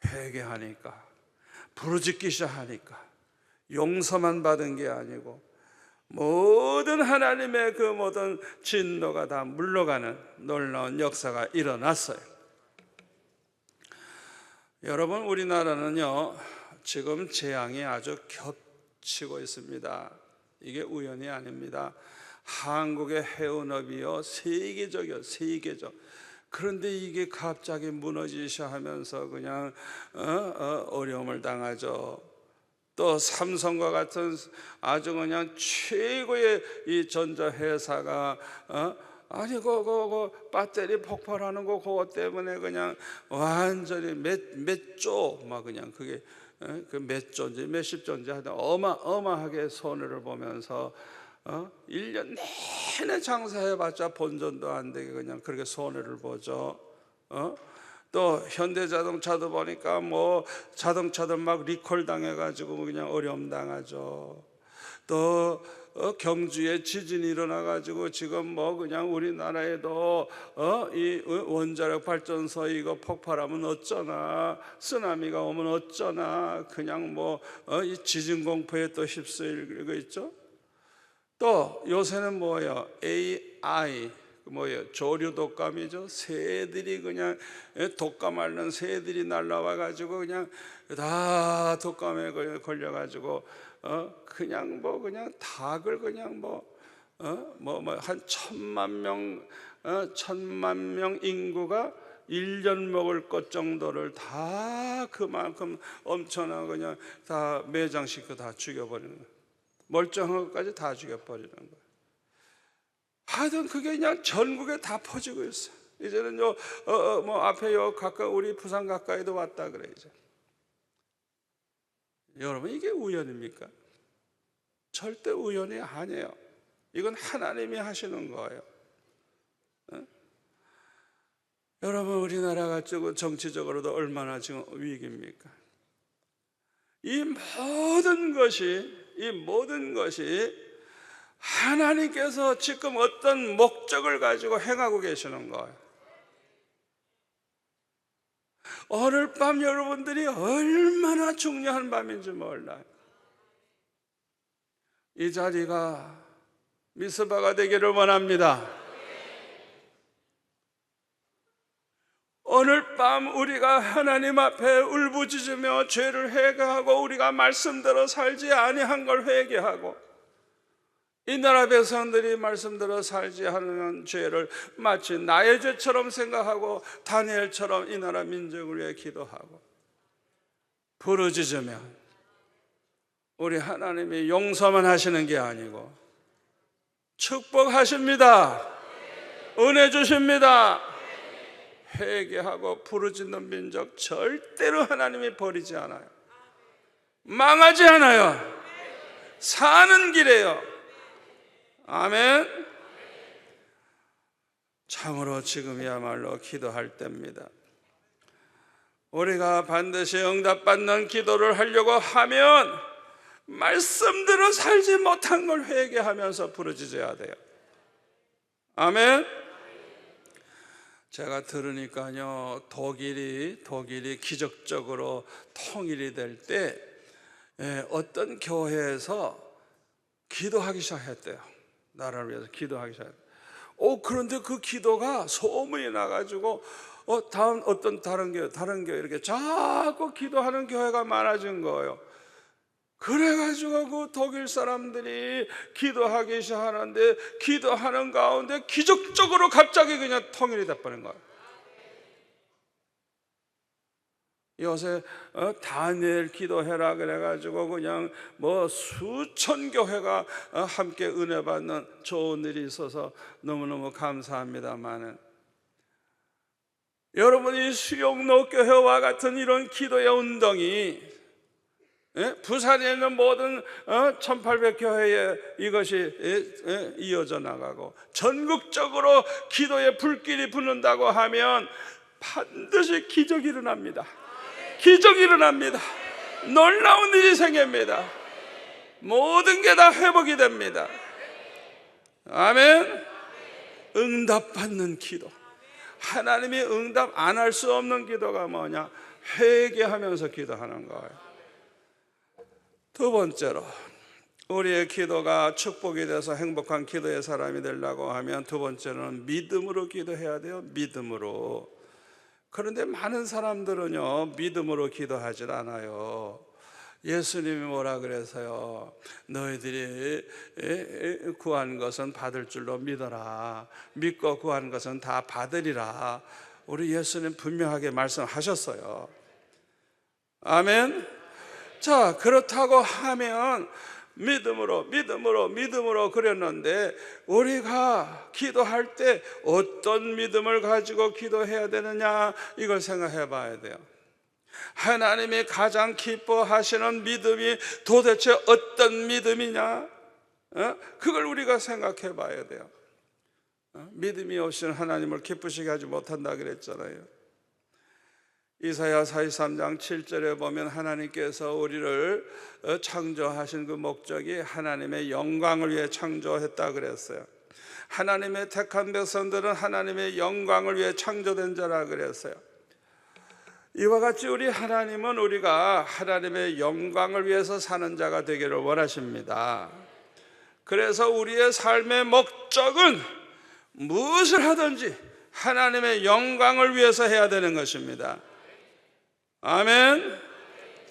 S1: 회개하니까, 부르짖기 시작하니까 용서만 받은 게 아니고 모든 하나님의 그 모든 진노가 다 물러가는 놀라운 역사가 일어났어요. 여러분, 우리나라는요 지금 재앙이 아주 겹치고 있습니다. 이게 우연이 아닙니다. 한국의 해운업이요 세계적. 그런데 이게 갑자기 무너지기 시작하면서 그냥 어려움을 당하죠. 또 삼성과 같은 아주 그냥 최고의 이 전자회사가 아니 그 배터리 폭발하는 거 그거 때문에 그냥 완전히 몇 조 막 그냥 그게 그 몇 조인지 몇십 조인지 하여튼 어마어마하게 손해를 보면서 1년 내내 장사해봤자 본전도 안 되게 그냥 그렇게 손해를 보죠. 또 현대자동차도 보니까 뭐 자동차들 막 리콜 당해가지고 그냥 어려움 당하죠. 또 경주에 지진이 일어나가지고 지금 뭐 그냥 우리나라에도 이 원자력 발전소 이거 폭발하면 어쩌나, 쓰나미가 오면 어쩌나, 그냥 뭐 이 지진 공포에 또 휩쓸리고 있죠. 또 요새는 뭐예요? AI 뭐예요? 조류 독감이죠. 새들이 그냥 독감 앓는 새들이 날라와가지고 그냥 다 독감에 걸려가지고 그냥 뭐 그냥 닭을 그냥 한 1,000만 명 인구가 1년 먹을 것 정도를 다 그만큼 엄청난 그냥 다 매장시켜 다 죽여버리는 거예요. 멀쩡한 것까지 다 죽여버리는 거예요. 하여튼 그게 그냥 전국에 다 퍼지고 있어요. 이제는 뭐 앞에 가까이 우리 부산 가까이도 왔다 그래 이제. 여러분 이게 우연입니까? 절대 우연이 아니에요. 이건 하나님이 하시는 거예요. 여러분 우리나라가 정치적으로도 얼마나 지금 위기입니까? 이 모든 것이 하나님께서 지금 어떤 목적을 가지고 행하고 계시는 거예요. 오늘 밤 여러분들이 얼마나 중요한 밤인지 몰라요. 이 자리가 미스바가 되기를 원합니다. 오늘 밤 우리가 하나님 앞에 울부짖으며 죄를 회개하고 우리가 말씀대로 살지 아니한 걸 회개하고 이 나라 백성들이 말씀대로 살지 않는 죄를 마치 나의 죄처럼 생각하고 다니엘처럼 이 나라 민족을 위해 기도하고 부르짖으며 우리 하나님이 용서만 하시는 게 아니고 축복하십니다. 은혜 주십니다. 회개하고 부르짖는 민족 절대로 하나님이 버리지 않아요. 망하지 않아요. 사는 길이에요. 아멘. 참으로 지금이야말로 기도할 때입니다. 우리가 반드시 응답받는 기도를 하려고 하면 말씀대로 살지 못한 걸 회개하면서 부르짖어야 돼요. 아멘. 제가 들으니까요, 독일이 기적적으로 통일이 될 때 어떤 교회에서 기도하기 시작했대요. 나라를 위해서 기도하기 시작했대요. 그런데 그 기도가 소문이 나가지고 다른 교회 이렇게 자꾸 기도하는 교회가 많아진 거예요. 그래가지고 그 독일 사람들이 기도하기 시작하는데 기도하는 가운데 기적적으로 갑자기 그냥 통일이 돼버린 거예요. 요새 다니엘 기도해라 그래가지고 그냥 뭐 수천 교회가 함께 은혜 받는 좋은 일이 있어서 너무너무 감사합니다만은 여러분이 수용로 교회와 같은 이런 기도의 운동이 부산에 있는 모든 1800교회에 이것이 이어져 나가고 전국적으로 기도의 불길이 붙는다고 하면 반드시 기적이 일어납니다. 기적이 일어납니다. 놀라운 일이 생깁니다. 모든 게 다 회복이 됩니다. 아멘. 응답받는 기도. 하나님이 응답 안 할 수 없는 기도가 뭐냐? 회개하면서 기도하는 거예요. 두 번째로 우리의 기도가 축복이 돼서 행복한 기도의 사람이 되려고 하면 두 번째는 믿음으로 기도해야 돼요. 믿음으로. 그런데 많은 사람들은요 믿음으로 기도하질 않아요. 예수님이 뭐라 그래서요, 너희들이 구한 것은 받을 줄로 믿어라. 믿고 구한 것은 다 받으리라. 우리 예수님 분명하게 말씀하셨어요. 아멘. 자, 그렇다고 하면 믿음으로 그랬는데 우리가 기도할 때 어떤 믿음을 가지고 기도해야 되느냐, 이걸 생각해 봐야 돼요. 하나님이 가장 기뻐하시는 믿음이 도대체 어떤 믿음이냐, 그걸 우리가 생각해 봐야 돼요. 믿음이 없이는 하나님을 기쁘시게 하지 못한다 그랬잖아요. 이사야 43장 7절에 보면 하나님께서 우리를 창조하신 그 목적이 하나님의 영광을 위해 창조했다 그랬어요. 하나님의 택한 백성들은 하나님의 영광을 위해 창조된 자라 그랬어요. 이와 같이 우리 하나님은 우리가 하나님의 영광을 위해서 사는 자가 되기를 원하십니다. 그래서 우리의 삶의 목적은 무엇을 하든지 하나님의 영광을 위해서 해야 되는 것입니다. 아멘.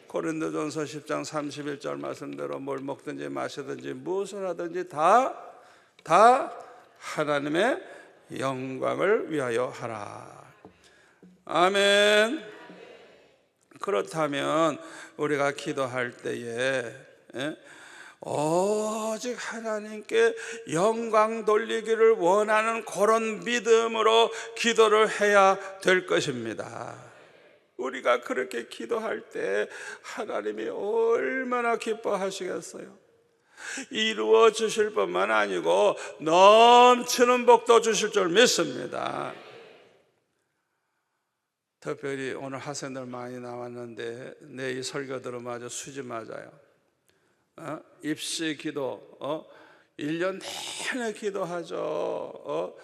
S1: 고린도전서 10장 31절 말씀대로 뭘 먹든지 마시든지 무엇을 하든지 다 하나님의 영광을 위하여 하라. 아멘. 그렇다면 우리가 기도할 때에 오직 하나님께 영광 돌리기를 원하는 그런 믿음으로 기도를 해야 될 것입니다. 우리가 그렇게 기도할 때 하나님이 얼마나 기뻐하시겠어요. 이루어 주실 뿐만 아니고 넘치는 복도 주실 줄 믿습니다. 특별히 오늘 학생들 많이 나왔는데 내 이 설교들은 마저 수지 맞아요. 입시 기도, 1년 내내 기도하죠.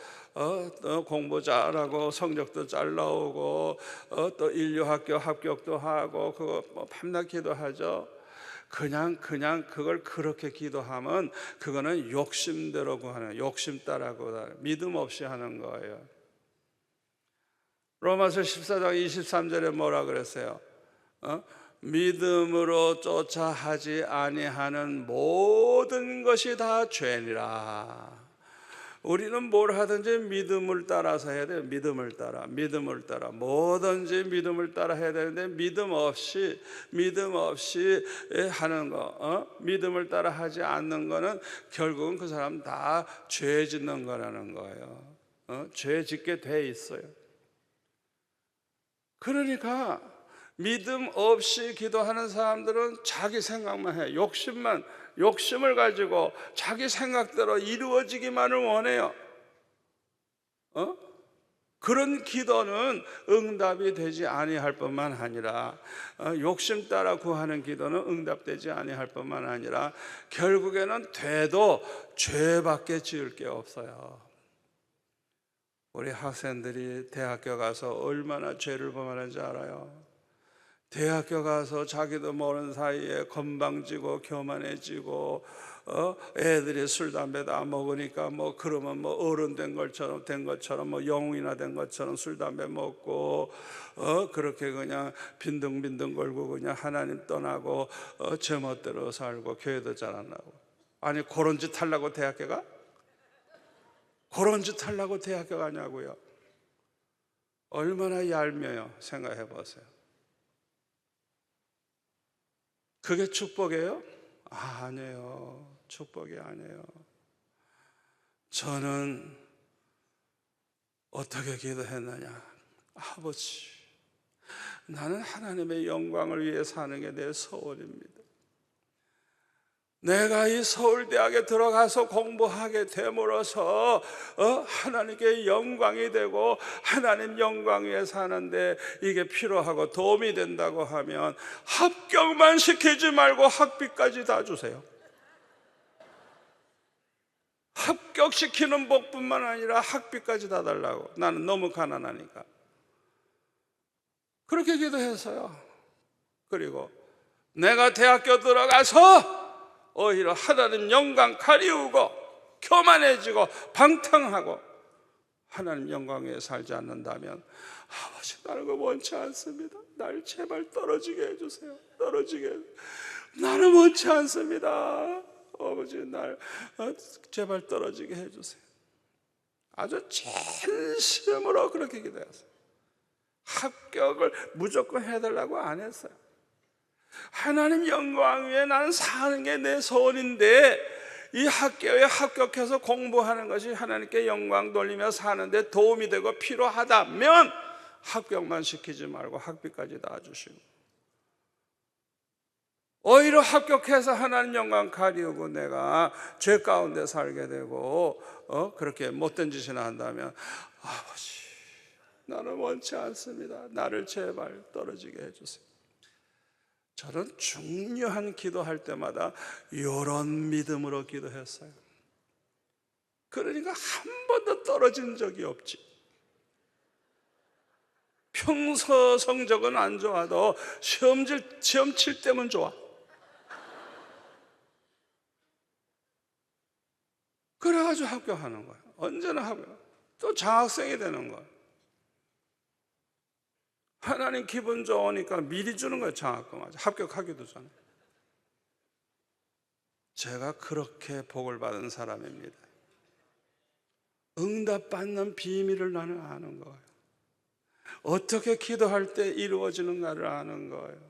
S1: 공부 잘하고 성적도 잘 나오고 또 인류학교 합격도 하고 그거 밤낮 기도하죠. 그냥 그걸 그렇게 기도하면 그거는 욕심대로 구하는, 욕심 따라고 믿음 없이 하는 거예요. 로마서 14장 23절에 뭐라 그랬어요? 믿음으로 쫓아 하지 아니하는 모든 것이 다 죄니라. 우리는 뭘 하든지 믿음을 따라서 해야 돼요. 믿음을 따라 뭐든지 믿음을 따라 해야 되는데 믿음 없이 하는 거, 믿음을 따라 하지 않는 거는 결국은 그 사람 다 죄 짓는 거라는 거예요. 죄 짓게 돼 있어요. 그러니까 믿음 없이 기도하는 사람들은 자기 생각만 해. 욕심을 가지고 자기 생각대로 이루어지기만을 원해요. 그런 기도는 응답이 되지 아니할 뿐만 아니라, 욕심 따라 구하는 기도는 응답되지 아니할 뿐만 아니라 결국에는 돼도 죄밖에 지을 게 없어요. 우리 학생들이 대학교 가서 얼마나 죄를 범하는지 알아요? 대학교 가서 자기도 모르는 사이에 건방지고 교만해지고, 애들이 술 담배 다 먹으니까 그러면 어른 된 것처럼 영웅이나 된 것처럼 술 담배 먹고, 그렇게 그냥 빈둥빈둥 걸고 그냥 하나님 떠나고 제멋대로 살고 교회도 잘 안 나고. 아니 그런 짓 하려고 대학교 가? 그런 짓 하려고 대학교 가냐고요? 얼마나 얄미워요. 생각해 보세요. 그게 축복이에요? 아니에요. 축복이 아니에요. 저는 어떻게 기도했느냐? 아버지, 나는 하나님의 영광을 위해 사는 게 내 소원입니다. 내가 이 서울대학에 들어가서 공부하게 됨으로써 하나님께 영광이 되고 하나님 영광 위에 사는데 이게 필요하고 도움이 된다고 하면 합격만 시키지 말고 학비까지 다 주세요. 합격시키는 복뿐만 아니라 학비까지 다 달라고. 나는 너무 가난하니까. 그렇게 기도했어요. 그리고 내가 대학교 들어가서 오히려 하나님 영광 가리우고 교만해지고 방탕하고 하나님 영광 위에 살지 않는다면, 아버지, 나는 그거 원치 않습니다. 날 제발 떨어지게 해주세요. 나는 원치 않습니다. 아버지, 날 제발 떨어지게 해주세요. 아주 진심으로 그렇게 기도했어요. 합격을 무조건 해달라고 안 했어요. 하나님 영광 위에 나는 사는 게 내 소원인데, 이 학교에 합격해서 공부하는 것이 하나님께 영광 돌리며 사는데 도움이 되고 필요하다면 합격만 시키지 말고 학비까지 다 주시고, 오히려 합격해서 하나님 영광 가리우고 내가 죄 가운데 살게 되고 그렇게 못된 짓이나 한다면, 아버지, 나는 원치 않습니다. 나를 제발 떨어지게 해주세요. 저는 중요한 기도할 때마다 이런 믿음으로 기도했어요. 그러니까 한 번도 떨어진 적이 없지. 평소 성적은 안 좋아도 시험 칠 때면 좋아. 그래가지고 합격하는 거예요. 언제나 합격. 또 장학생이 되는 거예요. 하나님 기분 좋으니까 미리 주는 거예요. 장학금 아직 합격하기도 전에. 제가 그렇게 복을 받은 사람입니다. 응답받는 비밀을 나는 아는 거예요. 어떻게 기도할 때 이루어지는가를 아는 거예요.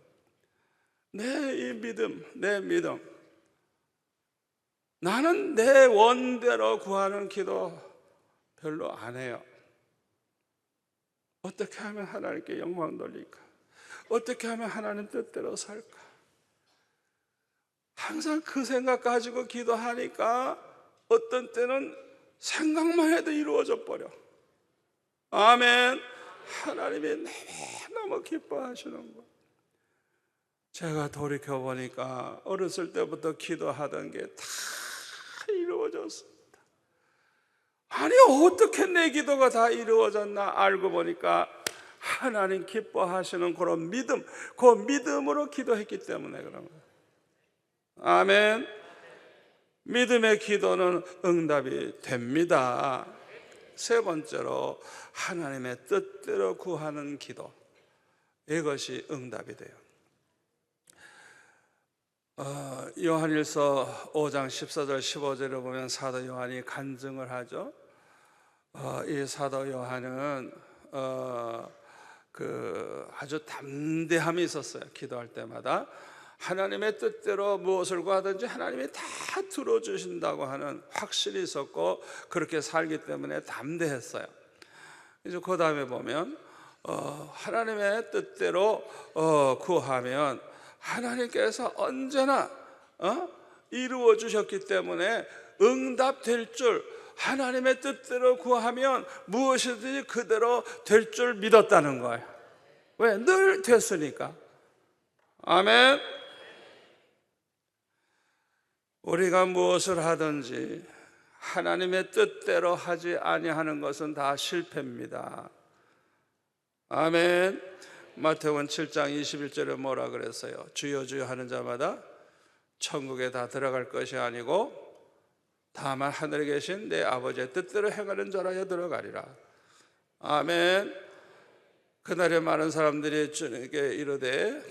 S1: 내 믿음 나는 내 원대로 구하는 기도 별로 안 해요. 어떻게 하면 하나님께 영광 돌릴까? 어떻게 하면 하나님 뜻대로 살까? 항상 그 생각 가지고 기도하니까 어떤 때는 생각만 해도 이루어져 버려. 아멘. 하나님이 너무 기뻐하시는 거. 제가 돌이켜 보니까 어렸을 때부터 기도하던 게 다 이루어졌습니다. 아니, 어떻게 내 기도가 다 이루어졌나 알고 보니까 하나님 기뻐하시는 그런 믿음, 그 믿음으로 기도했기 때문에 그런 거예요. 아멘. 믿음의 기도는 응답이 됩니다. 세 번째로 하나님의 뜻대로 구하는 기도, 이것이 응답이 돼요. 요한일서 5장 14절 15절을 보면 사도 요한이 간증을 하죠. 이 사도 요한은 아주 담대함이 있었어요. 기도할 때마다 하나님의 뜻대로 무엇을 구하든지 하나님이 다 들어주신다고 하는 확신이 있었고, 그렇게 살기 때문에 담대했어요. 이제 그 다음에 보면 하나님의 뜻대로 구하면 하나님께서 언제나 이루어 주셨기 때문에 응답될 줄, 하나님의 뜻대로 구하면 무엇이든지 그대로 될 줄 믿었다는 거예요. 왜? 늘 됐으니까. 아멘. 우리가 무엇을 하든지 하나님의 뜻대로 하지 아니하는 것은 다 실패입니다. 아멘. 마태복음 7장 21절에 뭐라 그랬어요? 주여 주여 하는 자마다 천국에 다 들어갈 것이 아니고 다만 하늘에 계신 내 아버지의 뜻대로 행하는 자라야 들어가리라. 아멘. 그날에 많은 사람들이 주님께 이르되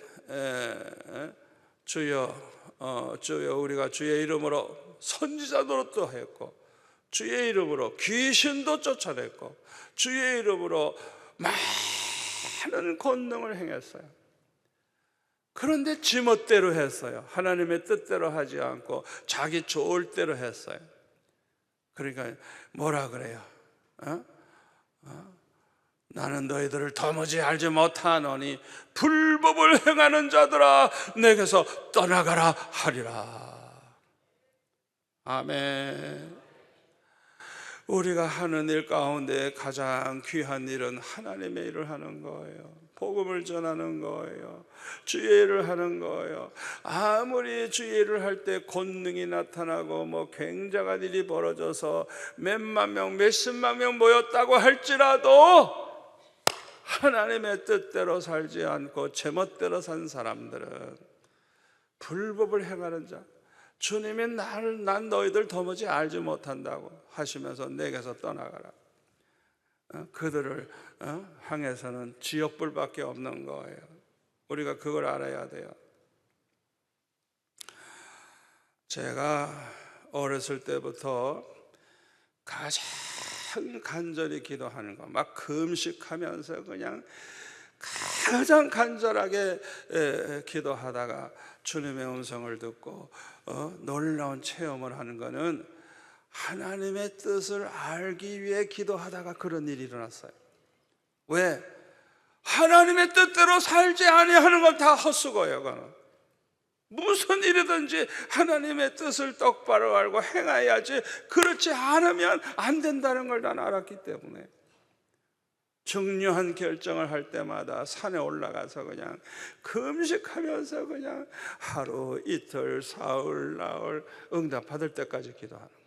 S1: 주여 우리가 주의 이름으로 선지자 노릇도 했고 주의 이름으로 귀신도 쫓아냈고 주의 이름으로 많은 권능을 행했어요. 그런데 지멋대로 했어요. 하나님의 뜻대로 하지 않고 자기 좋을 대로 했어요. 그러니까 뭐라 그래요? 나는 너희들을 도무지 알지 못하노니 불법을 행하는 자들아 내게서 떠나가라 하리라. 아멘. 우리가 하는 일 가운데 가장 귀한 일은 하나님의 일을 하는 거예요. 복음을 전하는 거예요. 주의 일을 하는 거예요. 아무리 주의 일을 할 때 권능이 나타나고 굉장한 일이 벌어져서 몇만 명, 몇십만 명 모였다고 할지라도 하나님의 뜻대로 살지 않고 제멋대로 산 사람들은 불법을 행하는 자, 주님이 난 너희들 도무지 알지 못한다고 하시면서 내게서 떠나가라. 그들을 향해서는 지옥불밖에 없는 거예요. 우리가 그걸 알아야 돼요. 제가 어렸을 때부터 가장 간절히 기도하는 거, 막 금식하면서 그냥 가장 간절하게 기도하다가 주님의 음성을 듣고 놀라운 체험을 하는 거는 하나님의 뜻을 알기 위해 기도하다가 그런 일이 일어났어요. 왜? 하나님의 뜻대로 살지 아니하는 건 다 헛수고예요. 그건 무슨 일이든지 하나님의 뜻을 똑바로 알고 행해야지, 그렇지 않으면 안 된다는 걸 난 알았기 때문에 중요한 결정을 할 때마다 산에 올라가서 그냥 금식하면서 그냥 하루, 이틀, 사흘, 나흘 응답 받을 때까지 기도하는 거예요.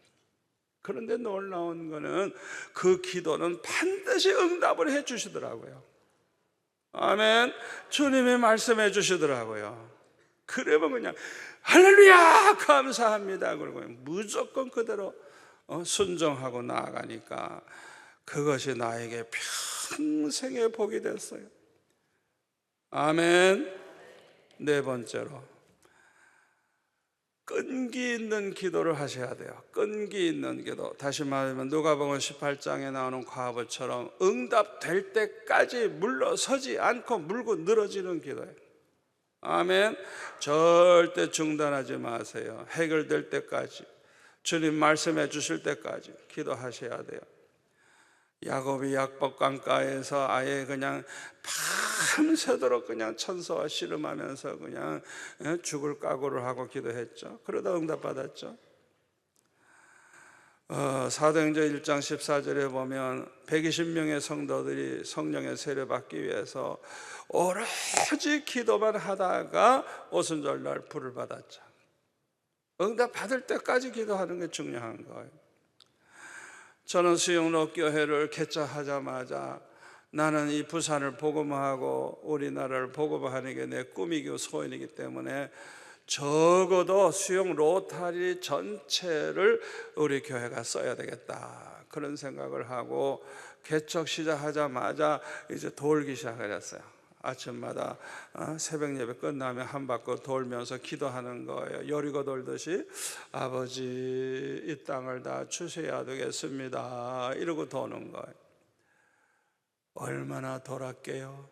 S1: 그런데 놀라운 거는 그 기도는 반드시 응답을 해 주시더라고요. 아멘. 주님이 말씀해 주시더라고요. 그러면 그냥 할렐루야 감사합니다 그러고 무조건 그대로 순종하고 나아가니까 그것이 나에게 평생의 복이 됐어요. 아멘. 네 번째로 끈기 있는 기도를 하셔야 돼요. 끈기 있는 기도. 다시 말하면 누가복음 18장에 나오는 과부처럼 응답될 때까지 물러서지 않고 물고 늘어지는 기도예요. 아멘. 절대 중단하지 마세요. 해결될 때까지, 주님 말씀해 주실 때까지 기도하셔야 돼요. 야곱이 약복 강가에서 아예 그냥 밤새도록 그냥 천사와 씨름하면서 그냥 죽을 각오를 하고 기도했죠. 그러다 응답받았죠. 사도행전 1장 14절에 보면 120명의 성도들이 성령의 세례 받기 위해서 오로지 기도만 하다가 오순절날 불을 받았죠. 응답 받을 때까지 기도하는 게 중요한 거예요. 저는 수영로 교회를 개척하자마자 나는 이 부산을 복음화하고 우리나라를 복음화하는 게 내 꿈이고 소원이기 때문에 적어도 수영 로타리 전체를 우리 교회가 써야 되겠다, 그런 생각을 하고 개척 시작하자마자 이제 돌기 시작을 했어요. 아침마다 새벽 예배 끝나면 한 바퀴 돌면서 기도하는 거예요. 여리고 돌듯이 아버지 이 땅을 다 주셔야 되겠습니다 이러고 도는 거예요. 얼마나 돌았게요?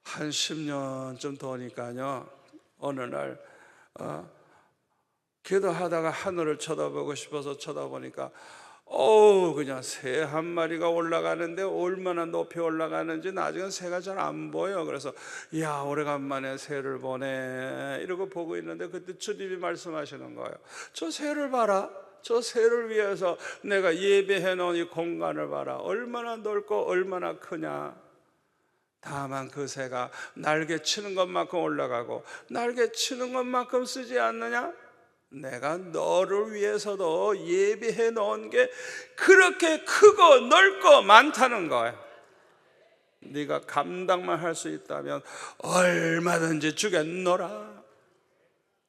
S1: 한 10년쯤 도니까요, 어느 날 기도하다가 하늘을 쳐다보고 싶어서 쳐다보니까 그냥 새 한 마리가 올라가는데 얼마나 높이 올라가는지 나중에 새가 잘 안 보여. 그래서 야, 오래간만에 새를 보네 이러고 보고 있는데 그때 주님이 말씀하시는 거예요. 저 새를 봐라. 저 새를 위해서 내가 예배해 놓은 이 공간을 봐라. 얼마나 넓고 얼마나 크냐. 다만 그 새가 날개 치는 것만큼 올라가고 날개 치는 것만큼 쓰지 않느냐? 내가 너를 위해서도 예비해 놓은 게 그렇게 크고 넓고 많다는 거야. 네가 감당만 할 수 있다면 얼마든지 주겠노라.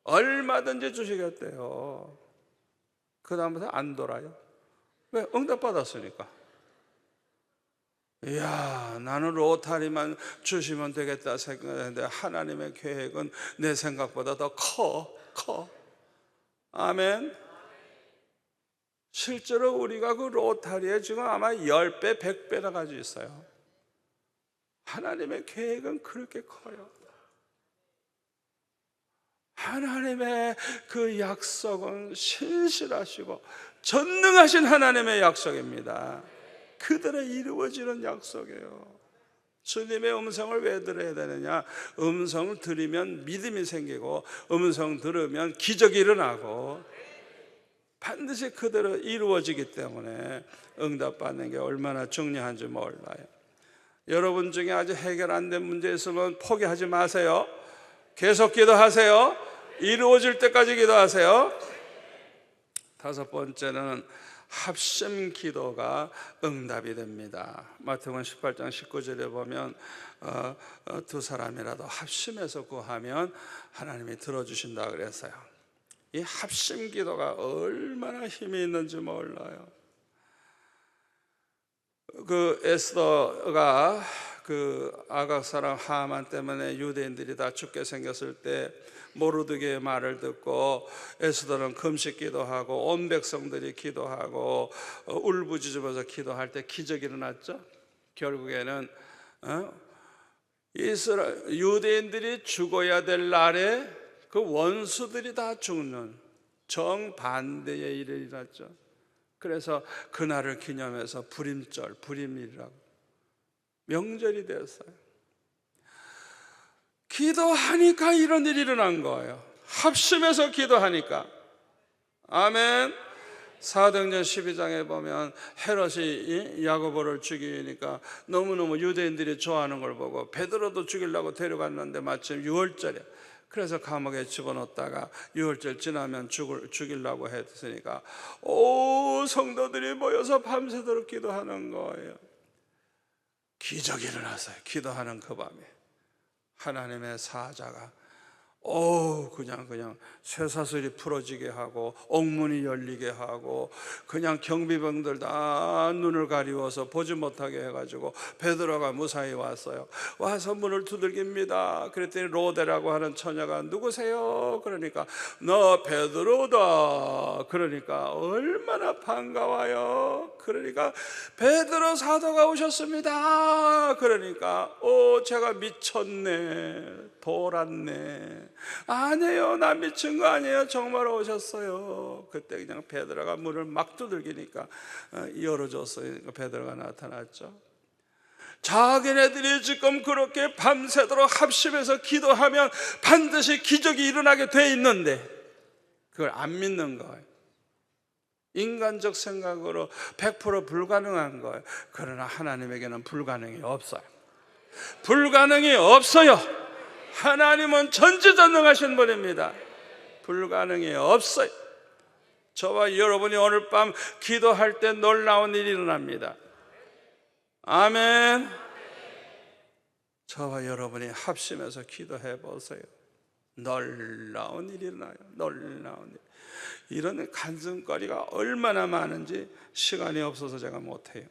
S1: 얼마든지 주시겠대요. 그 다음부터 안 돌아요. 왜? 응답 받았으니까. 이야, 나는 로타리만 주시면 되겠다 생각했는데 하나님의 계획은 내 생각보다 더 커. 아멘. 실제로 우리가 그 로타리에 지금 아마 10배, 100배나 가지고 있어요. 하나님의 계획은 그렇게 커요. 하나님의 그 약속은 신실하시고 전능하신 하나님의 약속입니다. 그대로 이루어지는 약속이에요. 주님의 음성을 왜 들어야 되느냐? 음성을 들으면 믿음이 생기고 음성 들으면 기적이 일어나고 반드시 그대로 이루어지기 때문에 응답받는 게 얼마나 중요한지 몰라요. 여러분 중에 아직 해결 안 된 문제 있으면 포기하지 마세요. 계속 기도하세요. 이루어질 때까지 기도하세요. 다섯 번째는 합심 기도가 응답이 됩니다. 마태복음 18장 19절에 보면 두 사람이라도 합심해서 구하면 하나님이 들어주신다 그랬어요. 이 합심 기도가 얼마나 힘이 있는지 몰라요. 그 에스더가 그 아각 사람 하만 때문에 유대인들이 다 죽게 생겼을 때 모르드게의 말을 듣고 에스더는 금식 기도하고 온 백성들이 기도하고 울부짖으면서 기도할 때 기적이 일어났죠. 결국에는 유대인들이 죽어야 될 날에 그 원수들이 다 죽는 정반대의 일이 일어났죠. 그래서 그날을 기념해서 불임절, 불임일이라고 명절이 되었어요. 기도하니까 이런 일이 일어난 거예요. 합심해서 기도하니까. 아멘. 사도행전 12장에 보면 헤롯이 야고보를 죽이니까 너무너무 유대인들이 좋아하는 걸 보고 베드로도 죽이려고 데려갔는데 마침 6월절에 그래서 감옥에 집어넣었다가 6월절 지나면 죽이려고 했으니까 성도들이 모여서 밤새도록 기도하는 거예요. 기적이 일어났어요. 기도하는 그 밤에 하나님의 사자가 그냥 쇠사슬이 풀어지게 하고 옥문이 열리게 하고 그냥 경비병들 다 눈을 가리워서 보지 못하게 해가지고 베드로가 무사히 왔어요. 와서 문을 두들깁니다. 그랬더니 로데라고 하는 처녀가 누구세요? 그러니까 너 베드로다. 그러니까 얼마나 반가워요. 그러니까 베드로 사도가 오셨습니다. 누가 그러니까 제가 미쳤네, 돌았네. 아니에요, 나 미친 거 아니에요, 정말 오셨어요. 그때 그냥 베드로가 문을 막 두들기니까 열어줬어요. 그러니까 베드로가 나타났죠. 자기네들이 지금 그렇게 밤새도록 합심해서 기도하면 반드시 기적이 일어나게 돼 있는데 그걸 안 믿는 거예요. 인간적 생각으로 100% 불가능한 거예요. 그러나 하나님에게는 불가능이 없어요. 불가능이 없어요. 하나님은 전지전능하신 분입니다. 불가능이 없어요. 저와 여러분이 오늘 밤 기도할 때 놀라운 일이 일어납니다. 아멘. 저와 여러분이 합심해서 기도해 보세요. 놀라운 일이 일어나요. 놀라운 일. 이런 간증거리가 얼마나 많은지 시간이 없어서 제가 못해요.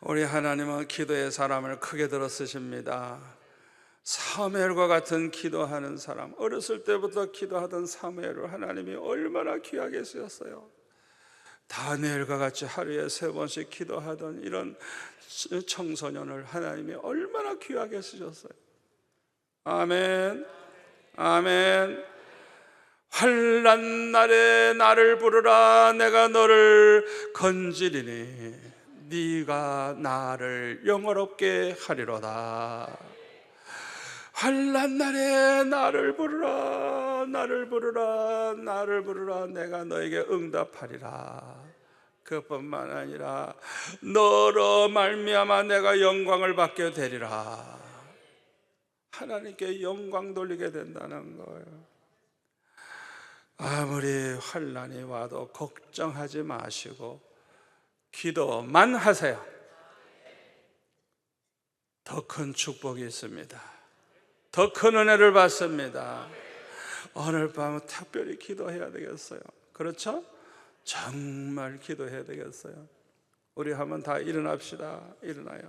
S1: 우리 하나님은 기도의 사람을 크게 들어 쓰십니다. 사무엘과 같은 기도하는 사람, 어렸을 때부터 기도하던 사무엘을 하나님이 얼마나 귀하게 쓰셨어요. 다니엘과 같이 하루에 3번씩 기도하던 이런 청소년을 하나님이 얼마나 귀하게 쓰셨어요. 아멘. 아멘. 환난 날에 나를 부르라. 내가 너를 건지리니 네가 나를 영화롭게 하리로다. 환난 날에 나를 부르라. 나를 부르라. 나를 부르라. 내가 너에게 응답하리라. 그뿐만 아니라 너로 말미암아 내가 영광을 받게 되리라. 하나님께 영광 돌리게 된다는 거예요. 아무리 환난이 와도 걱정하지 마시고 기도만 하세요. 더 큰 축복이 있습니다. 더 큰 은혜를 받습니다. 오늘 밤은 특별히 기도해야 되겠어요. 그렇죠? 정말 기도해야 되겠어요. 우리 한번 다 일어납시다. 일어나요.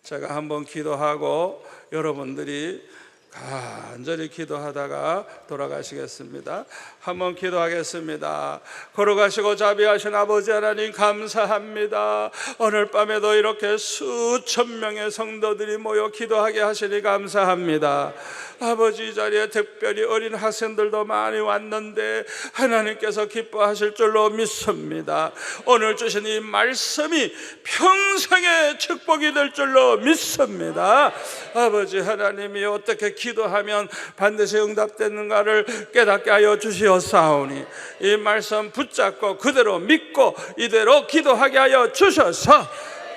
S1: 제가 한번 기도하고 여러분들이 간절히 기도하다가 돌아가시겠습니다. 한번 기도하겠습니다. 걸어가시고 자비하신 아버지 하나님 감사합니다. 오늘 밤에도 이렇게 수천 명의 성도들이 모여 기도하게 하시니 감사합니다. 아버지, 이 자리에 특별히 어린 학생들도 많이 왔는데 하나님께서 기뻐하실 줄로 믿습니다. 오늘 주신 이 말씀이 평생의 축복이 될 줄로 믿습니다. 아버지 하나님이 어떻게 기도하면 반드시 응답되는가를 깨닫게 하여 주시옵사오니 이 말씀 붙잡고 그대로 믿고 이대로 기도하게 하여 주셔서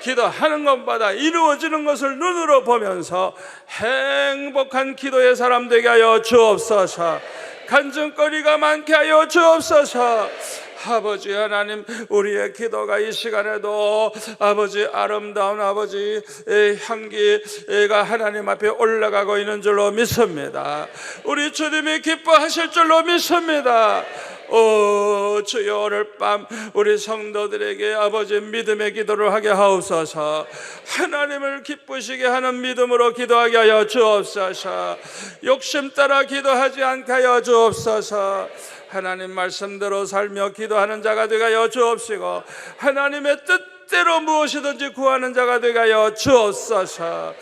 S1: 기도하는 것마다 이루어지는 것을 눈으로 보면서 행복한 기도의 사람 되게 하여 주옵소서. 간증거리가 많게 하여 주옵소서. 아버지 하나님, 우리의 기도가 이 시간에도 아버지 아름다운 아버지의 향기가 하나님 앞에 올라가고 있는 줄로 믿습니다. 우리 주님이 기뻐하실 줄로 믿습니다. 주여, 오늘 밤 우리 성도들에게 아버지 믿음의 기도를 하게 하옵소서. 하나님을 기쁘시게 하는 믿음으로 기도하게 하여 주옵소서. 욕심 따라 기도하지 않게 하여 주옵소서. 하나님 말씀대로 살며 기도하는 자가 되게 하여 주옵시고 하나님의 뜻대로 무엇이든지 구하는 자가 되게 하여 주옵소서.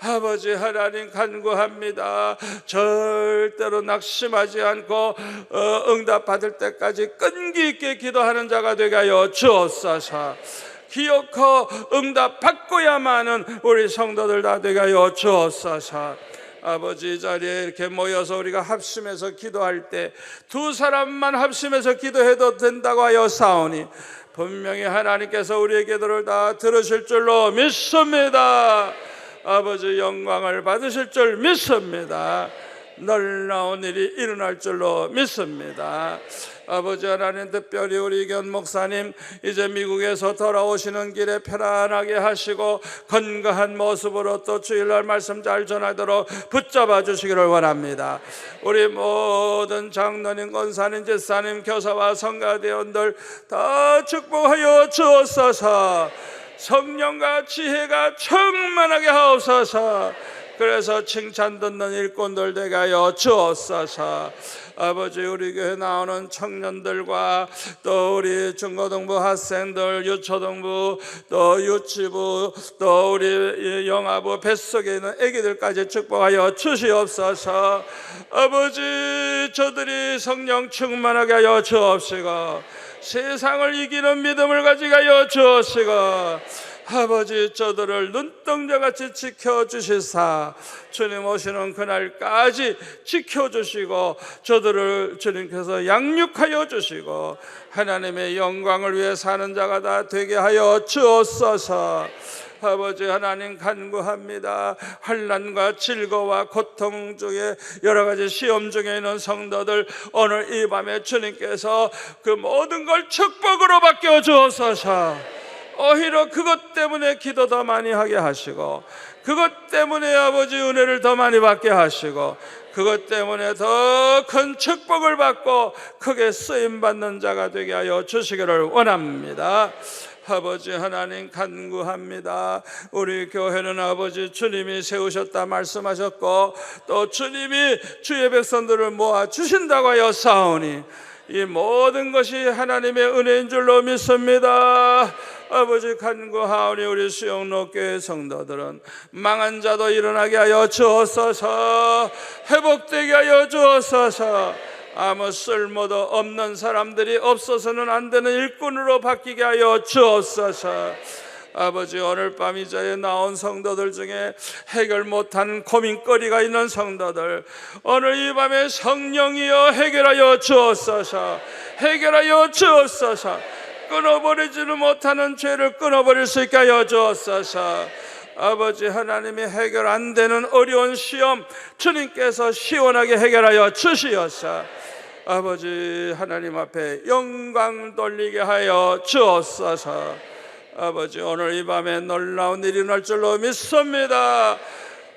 S1: 아버지 하나님 간구합니다. 절대로 낙심하지 않고 응답받을 때까지 끈기 있게 기도하는 자가 되게 하여 주옵소서. 기어코 응답받고야만은 우리 성도들 다 되게 하여 주옵소서. 아버지, 이 자리에 이렇게 모여서 우리가 합심해서 기도할 때 두 사람만 합심해서 기도해도 된다고 하여 사오니 분명히 하나님께서 우리의 기도를 다 들으실 줄로 믿습니다. 아버지, 영광을 받으실 줄 믿습니다. 놀라운 일이 일어날 줄로 믿습니다. 아버지 하나님, 특별히 우리 견 목사님 이제 미국에서 돌아오시는 길에 편안하게 하시고 건강한 모습으로 또 주일날 말씀 잘 전하도록 붙잡아 주시기를 원합니다. 우리 모든 장로님, 권사님, 집사님, 교사와 성가대원들 다 축복하여 주옵소서. 성령과 지혜가 충만하게 하옵소서. 그래서 칭찬 듣는 일꾼들 되게 하여 주옵소서. 아버지, 우리 교회 나오는 청년들과 또 우리 중고등부 학생들, 유초등부, 또 유치부, 또 우리 영아부 뱃속에 있는 애기들까지 축복하여 주시옵소서. 아버지, 저들이 성령 충만하게 하여 주옵시고 세상을 이기는 믿음을 가지게 하여 주옵시고 아버지, 저들을 눈동자같이 지켜주시사 주님 오시는 그날까지 지켜주시고 저들을 주님께서 양육하여 주시고 하나님의 영광을 위해 사는 자가 다 되게 하여 주옵소서. 아버지 하나님 간구합니다. 환난과 질거와 고통 중에 여러 가지 시험 중에 있는 성도들, 오늘 이 밤에 주님께서 그 모든 걸 축복으로 바뀌어 주옵소서. 오히려 그것 때문에 기도 더 많이 하게 하시고 그것 때문에 아버지 은혜를 더 많이 받게 하시고 그것 때문에 더 큰 축복을 받고 크게 쓰임받는 자가 되게 하여 주시기를 원합니다. 아버지 하나님 간구합니다. 우리 교회는 아버지 주님이 세우셨다 말씀하셨고 또 주님이 주의 백성들을 모아 주신다고 하여 사오니 이 모든 것이 하나님의 은혜인 줄로 믿습니다. 아버지 간구하오니 우리 수영로교회 성도들은 망한 자도 일어나게 하여 주옵소서. 회복되게 하여 주옵소서. 아무 쓸모도 없는 사람들이 없어서는 안 되는 일꾼으로 바뀌게 하여 주옵소서. 아버지 오늘 밤 이 자리에 나온 성도들 중에 해결 못하는 고민거리가 있는 성도들, 오늘 이 밤에 성령이여 해결하여 주옵소서. 해결하여 주옵소서. 끊어버리지는 못하는 죄를 끊어버릴 수 있게 하여 주옵소서. 아버지 하나님이 해결 안 되는 어려운 시험 주님께서 시원하게 해결하여 주시옵소서. 아버지 하나님 앞에 영광 돌리게 하여 주옵소서. 아버지 오늘 이 밤에 놀라운 일이 날 줄로 믿습니다.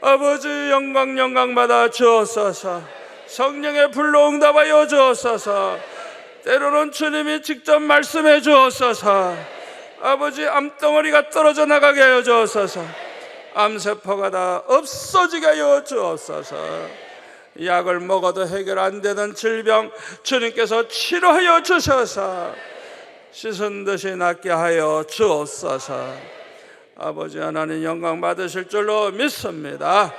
S1: 아버지 영광 받아 주옵소서. 성령의 불로 응답하여 주옵소서. 때로는 주님이 직접 말씀해 주옵소서. 아버지 암덩어리가 떨어져 나가게 하여 주옵소서. 암세포가 다 없어지게 하여 주옵소서. 약을 먹어도 해결 안 되는 질병 주님께서 치료하여 주셔서 씻은 듯이 낫게 하여 주옵소서. 아버지 하나님 영광 받으실 줄로 믿습니다.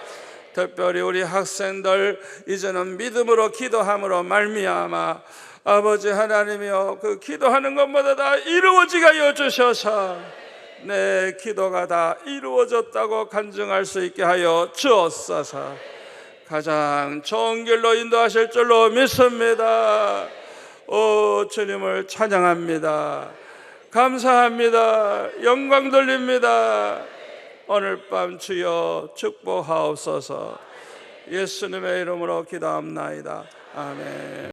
S1: 특별히 우리 학생들 이제는 믿음으로 기도함으로 말미암아 아버지 하나님이여 그 기도하는 것마다 다 이루어지게 하여 주셔서 내 기도가 다 이루어졌다고 간증할 수 있게 하여 주옵소서. 가장 좋은 길로 인도하실 줄로 믿습니다. 오 주님을 찬양합니다. 감사합니다. 영광 돌립니다. 오늘 밤 주여 축복하옵소서. 예수님의 이름으로 기도합나이다. 아멘.